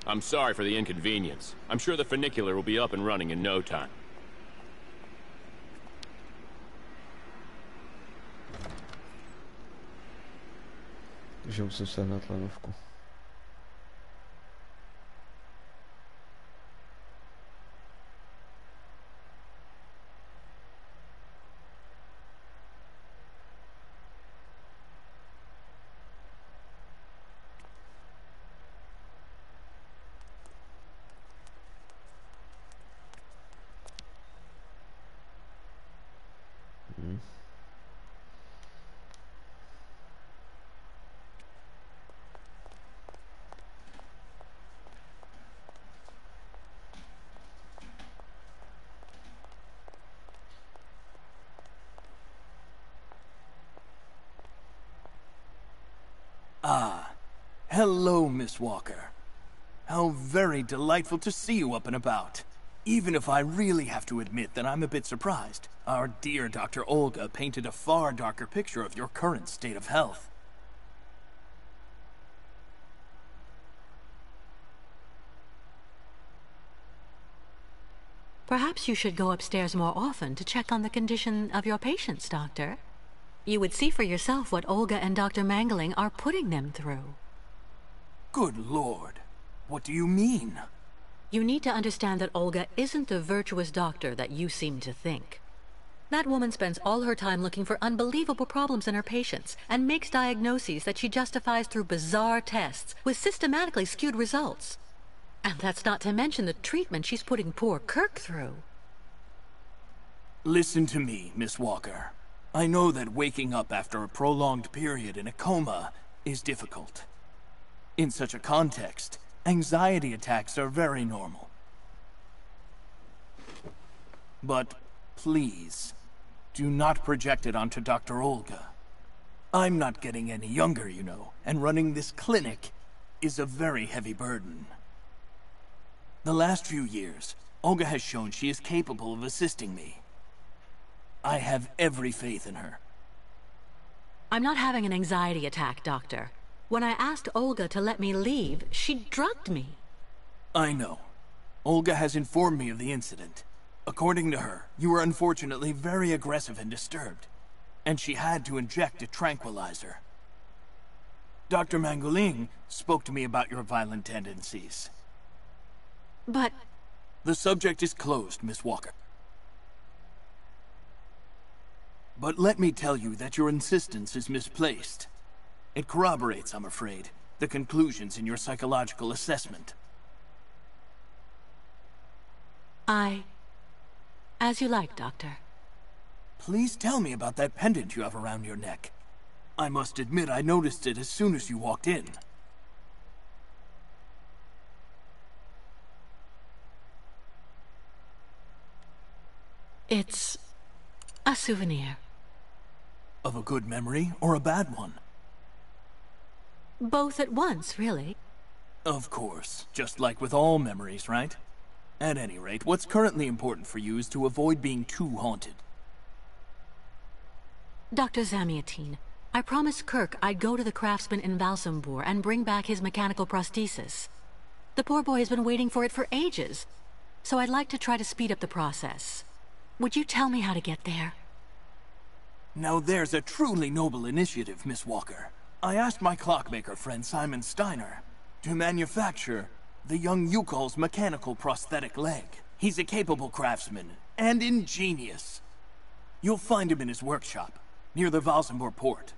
I'm sorry for the inconvenience. I'm sure the funicular will be up and running in no time.
Takže musím sehnat lanovku.
Ah, hello, Miss Walker. How very delightful to see you up and about. Even if I really have to admit that I'm a bit surprised. Our dear Dr. Olga painted a far darker picture of your current state of health.
Perhaps you should go upstairs more often to check on the condition of your patients, Doctor. You would see for yourself what Olga and Dr. Mangling are putting them through.
Good Lord. What do you mean?
You need to understand that Olga isn't the virtuous doctor that you seem to think. That woman spends all her time looking for unbelievable problems in her patients and makes diagnoses that she justifies through bizarre tests with systematically skewed results. And that's not to mention the treatment she's putting poor Kirk through.
Listen to me, Miss Walker. I know that waking up after a prolonged period in a coma is difficult. In such a context, anxiety attacks are very normal. But please, do not project it onto Dr. Olga. I'm not getting any younger, you know, and running this clinic is a very heavy burden. The last few years, Olga has shown she is capable of assisting me. I have every faith in her.
I'm not having an anxiety attack, Doctor. When I asked Olga to let me leave, she drugged me.
I know. Olga has informed me of the incident. According to her, you were unfortunately very aggressive and disturbed, and she had to inject a tranquilizer. Dr. Mangling spoke to me about your violent tendencies.
But...
The subject is closed, Miss Walker. But let me tell you that your insistence is misplaced. It corroborates, I'm afraid, the conclusions in your psychological assessment.
As you like, Doctor.
Please tell me about that pendant you have around your neck. I must admit I noticed it as soon as you walked in.
It's a souvenir.
Of a good memory or a bad one?
Both at once, really.
Of course, just like with all memories, right? At any rate, what's currently important for you is to avoid being too haunted.
Dr. Zamiatine, I promised Kirk I'd go to the craftsman in Valsambor and bring back his mechanical prosthesis. The poor boy has been waiting for it for ages, so I'd like to try to speed up the process. Would you tell me how to get there?
Now there's a truly noble initiative, Miss Walker. I asked my clockmaker friend Simon Steiner to manufacture the young Yukol's mechanical prosthetic leg. He's a capable craftsman and ingenious. You'll find him in his workshop, near the Valsambor port.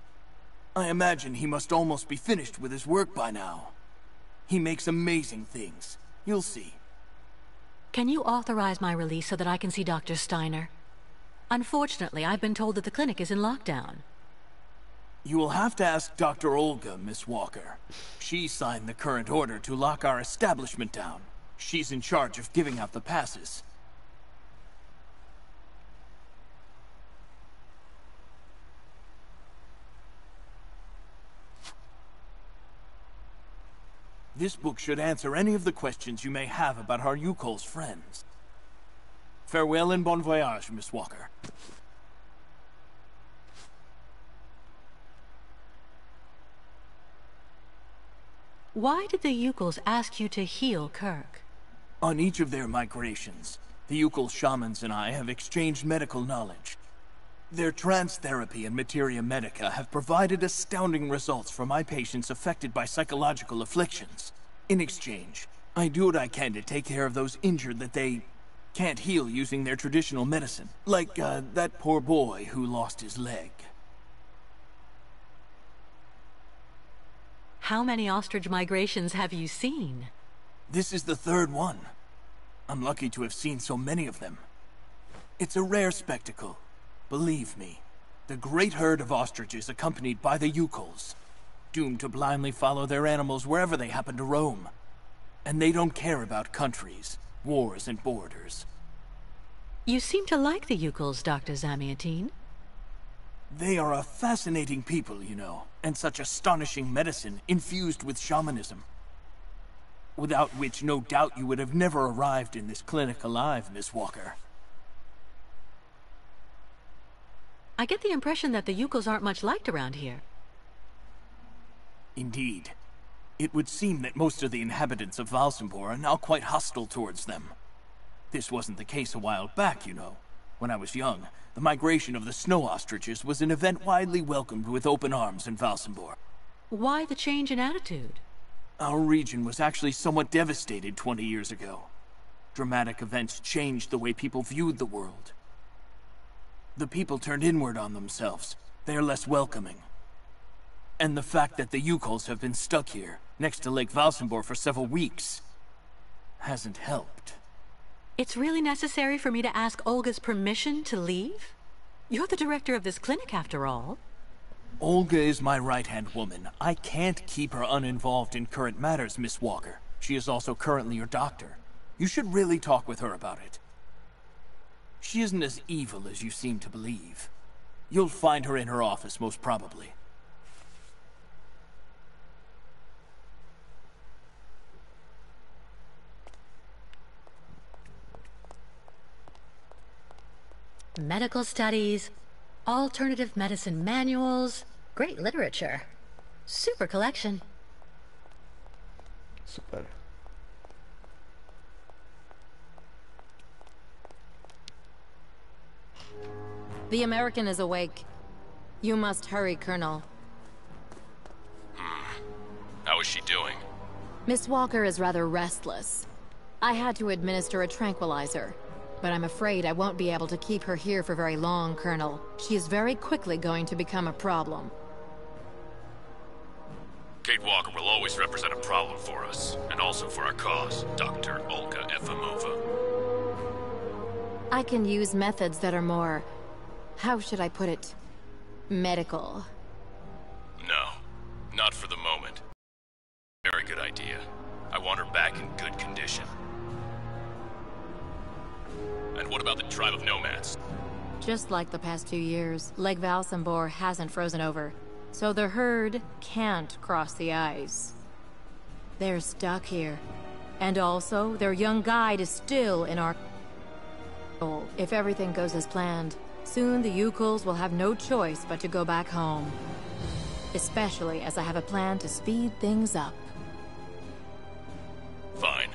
I imagine he must almost be finished with his work by now. He makes amazing things. You'll see.
Can you authorize my release so that I can see Dr. Steiner? Unfortunately, I've been told that the clinic is in lockdown.
You will have to ask Dr. Olga, Miss Walker. She signed the current order to lock our establishment down. She's in charge of giving out the passes. This book should answer any of the questions you may have about our Yukol's friends. Farewell and bon voyage, Miss Walker.
Why did the Yukals ask you to heal Kirk?
On each of their migrations, the Yukal shamans and I have exchanged medical knowledge. Their trance therapy and materia medica have provided astounding results for my patients affected by psychological afflictions. In exchange, I do what I can to take care of those injured that they can't heal using their traditional medicine. Like, that poor boy who lost his leg.
How many ostrich migrations have you seen?
This is the third one. I'm lucky to have seen so many of them. It's a rare spectacle. Believe me, the great herd of ostriches accompanied by the Yukals, doomed to blindly follow their animals wherever they happen to roam. And they don't care about countries, wars, and borders.
You seem to like the Yukals, Dr. Zamiatine.
They are a fascinating people, you know, and such astonishing medicine infused with shamanism. Without which, no doubt, you would have never arrived in this clinic alive, Miss Walker.
I get the impression that the Yukals aren't much liked around here.
Indeed. It would seem that most of the inhabitants of Valsambor are now quite hostile towards them. This wasn't the case a while back, you know. When I was young, the migration of the snow ostriches was an event widely welcomed with open arms in Valsambor.
Why the change in attitude?
Our region was actually somewhat devastated 20 years ago. Dramatic events changed the way people viewed the world. The people turned inward on themselves. They are less welcoming. And the fact that the Yukals have been stuck here, next to Lake Valsambor for several weeks, hasn't helped.
It's really necessary for me to ask Olga's permission to leave? You're the director of this clinic, after all.
Olga is my right-hand woman. I can't keep her uninvolved in current matters, Miss Walker. She is also currently your doctor. You should really talk with her about it. She isn't as evil as you seem to believe. You'll find her in her office, most probably.
Medical studies, alternative medicine manuals, great literature. Super collection.
Super.
The American is awake. You must hurry, Colonel.
How is she doing?
Miss Walker is rather restless. I had to administer a tranquilizer, but I'm afraid I won't be able to keep her here for very long, Colonel. She is very quickly going to become a problem.
Kate Walker will always represent a problem for us, and also for our cause, Dr. Olga Efimova.
I can use methods that are more... how should I put it? Medical.
No, not for the moment. Very good idea. I want her back in good condition. And what about the tribe of nomads?
Just like the past 2 years, Lake Valsambor hasn't frozen over, so the herd can't cross the ice. They're stuck here. And also, their young guide is still in our... If everything goes as planned, soon the Yukals will have no choice but to go back home. Especially as I have a plan to speed things up.
Fine.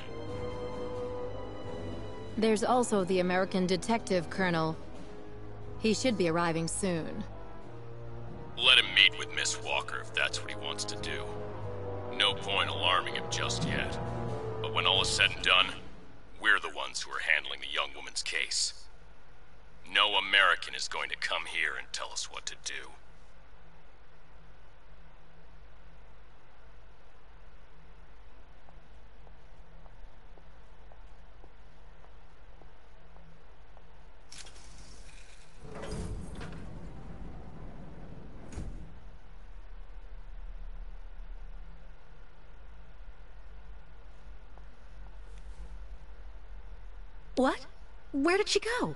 There's also the American detective, Colonel. He should be arriving soon.
Let him meet with Miss Walker if that's what he wants to do. No point alarming him just yet. But when all is said and done, we're the ones who are handling the young woman's case. No American is going to come here and tell us what to do.
What? Where did she go?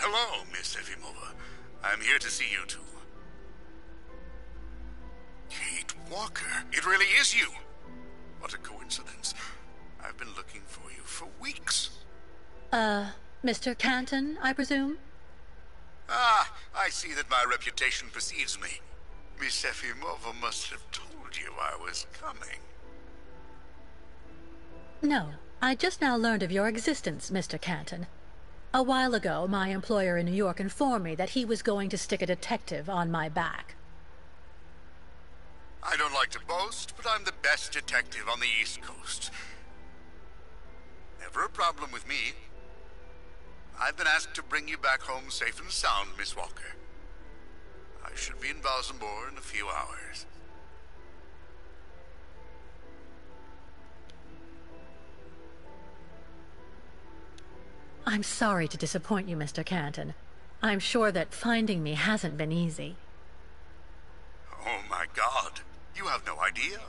Hello, Miss Efimova. I'm here to see you too. Kate Walker, it really is you. What a coincidence. I've been looking for you for weeks.
Mr. Canton, I presume?
Ah, I see that my reputation precedes me. Miss Efimova must have told you I was coming.
No, I just now learned of your existence, Mr. Canton. A while ago, my employer in New York informed me that he was going to stick a detective on my back.
I don't like to boast, but I'm the best detective on the East Coast. Never a problem with me. I've been asked to bring you back home safe and sound, Miss Walker. I should be in Balsambor in a few hours.
I'm sorry to disappoint you, Mr. Canton. I'm sure that finding me hasn't been easy.
Oh my God, you have no idea.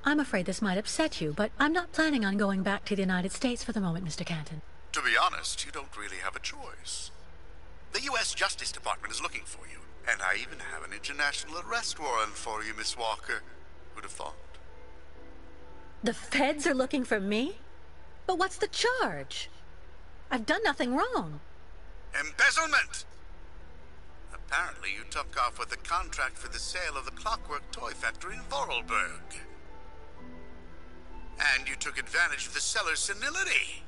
I'm afraid this might upset you, but I'm not planning on going back to the United States for the moment, Mr. Canton.
To be honest, you don't really have a choice. The U.S. Justice Department is looking for you, and I even have an international arrest warrant for you, Miss Walker. Who'd have thought?
The feds are looking for me? But what's the charge? I've done nothing wrong.
Embezzlement! Apparently you took off with a contract for the sale of the Clockwork toy factory in Vorarlberg. And you took advantage of the seller's senility.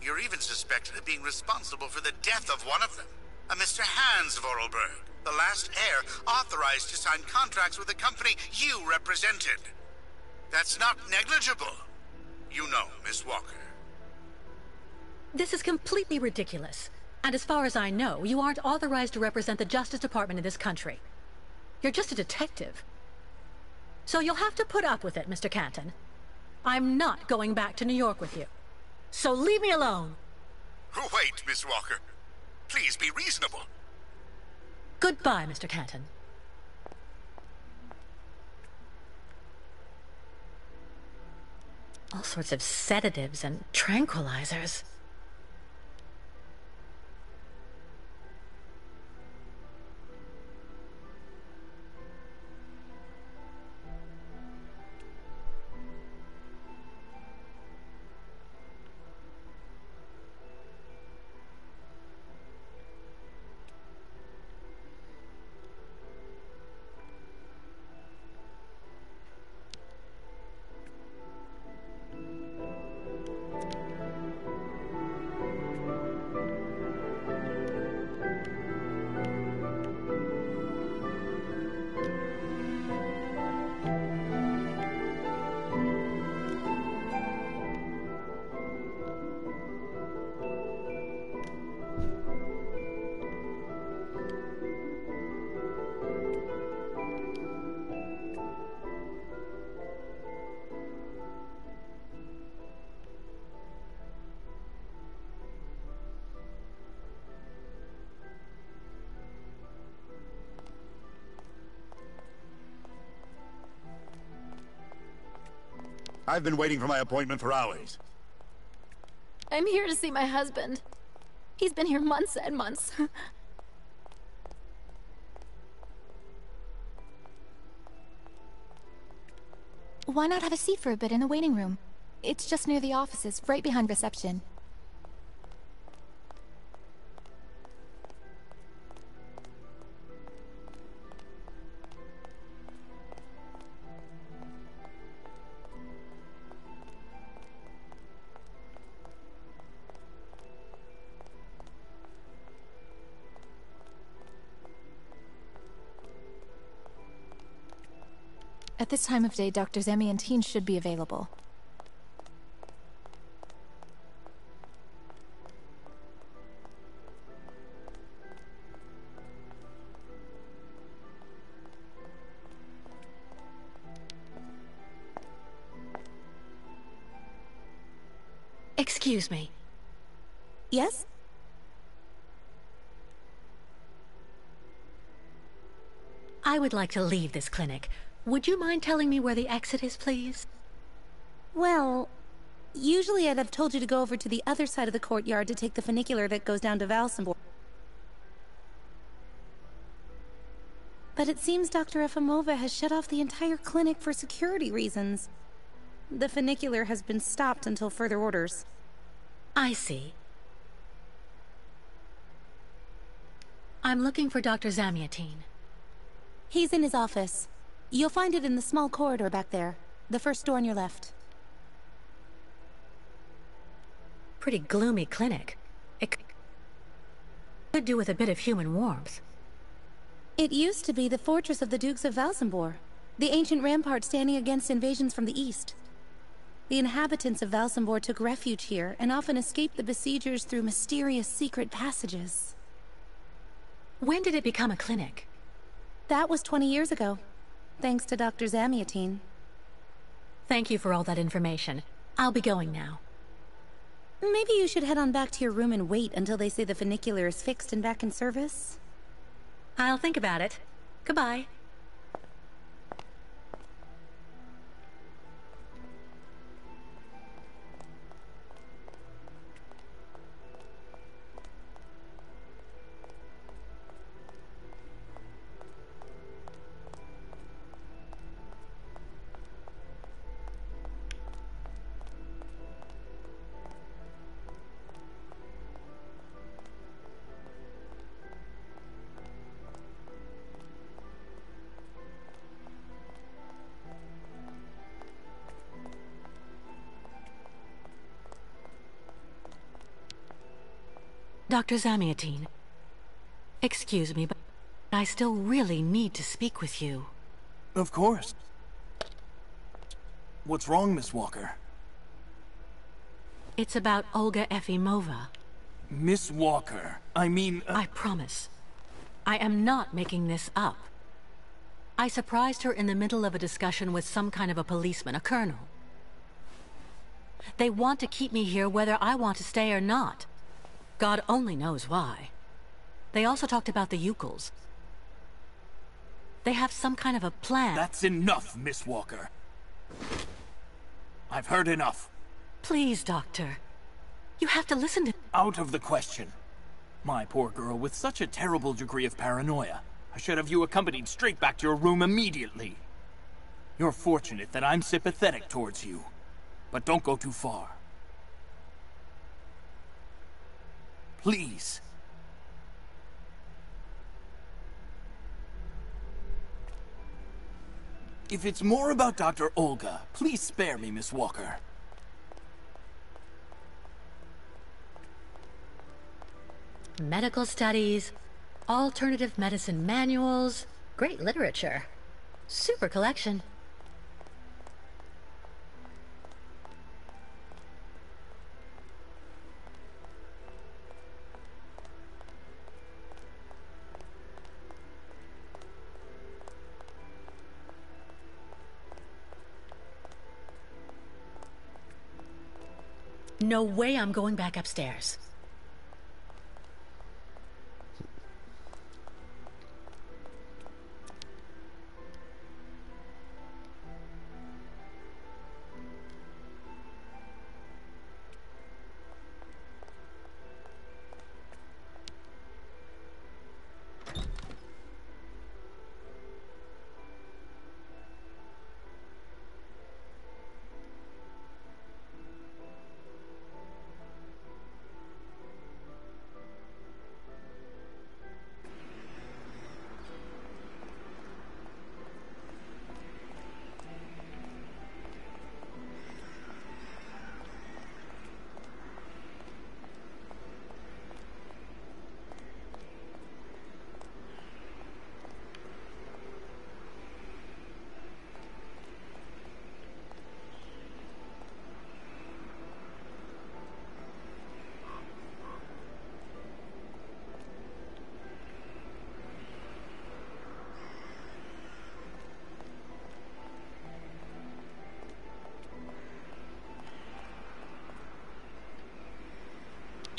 You're even suspected of being responsible for the death of one of them, a Mr. Hans Vorarlberg, the last heir authorized to sign contracts with the company you represented. That's not negligible. You know, Miss Walker.
This is completely ridiculous. And as far as I know, you aren't authorized to represent the Justice Department in this country. You're just a detective. So you'll have to put up with it, Mr. Canton. I'm not going back to New York with you. So leave me alone.
Wait, Miss Walker. Please be reasonable.
Goodbye, Mr. Canton. All sorts of sedatives and tranquilizers.
I've been waiting for my appointment for hours.
I'm here to see my husband. He's been here months and months.
Why not have a seat for a bit in the waiting room? It's just near the offices, right behind reception. At this time of day, Drs. Emmy and Teen should be available.
Excuse me.
Yes?
I would like to leave this clinic. Would you mind telling me where the exit is, please?
Well, usually I'd have told you to go over to the other side of the courtyard to take the funicular that goes down to Valsenborg.
But it seems Dr. Efimova has shut off the entire clinic for security reasons. The funicular has been stopped until further orders.
I see. I'm looking for Dr. Zamiatine.
He's in his office. You'll find it in the small corridor back there. The first door on your left.
Pretty gloomy clinic. It could do with a bit of human warmth.
It used to be the fortress of the Dukes of Valsambor, the ancient rampart standing against invasions from the east. The inhabitants of Valsambor took refuge here and often escaped the besiegers through mysterious secret passages.
When did it become a clinic?
That was 20 years ago, thanks to Dr. Zamiatine.
Thank you for all that information. I'll be going now.
Maybe you should head on back to your room and wait until they say the funicular is fixed and back in service.
I'll think about it. Goodbye. Dr. Zamiatine, excuse me, but I still really need to speak with you.
Of course. What's wrong, Miss Walker?
It's about Olga Efimova.
Miss Walker, I mean...
I promise. I am not making this up. I surprised her in the middle of a discussion with some kind of a policeman, a colonel. They want to keep me here whether I want to stay or not. God only knows why. They also talked about the Ukals. They have some kind of a plan.
That's enough, Miss Walker. I've heard enough.
Please, Doctor. You have to listen to...
Out of the question. My poor girl with such a terrible degree of paranoia. I should have you accompanied straight back to your room immediately. You're fortunate that I'm sympathetic towards you. But don't go too far. Please. If it's more about Dr. Olga, please spare me, Miss Walker.
Medical studies, alternative medicine manuals, great literature. Super collection. No way I'm going back upstairs.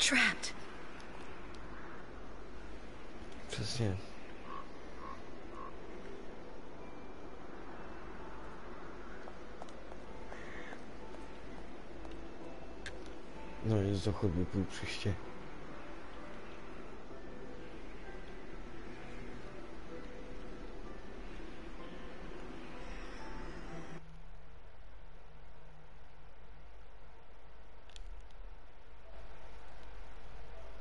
Trapped.
Přesně. No, jest za chodby pół przyjście.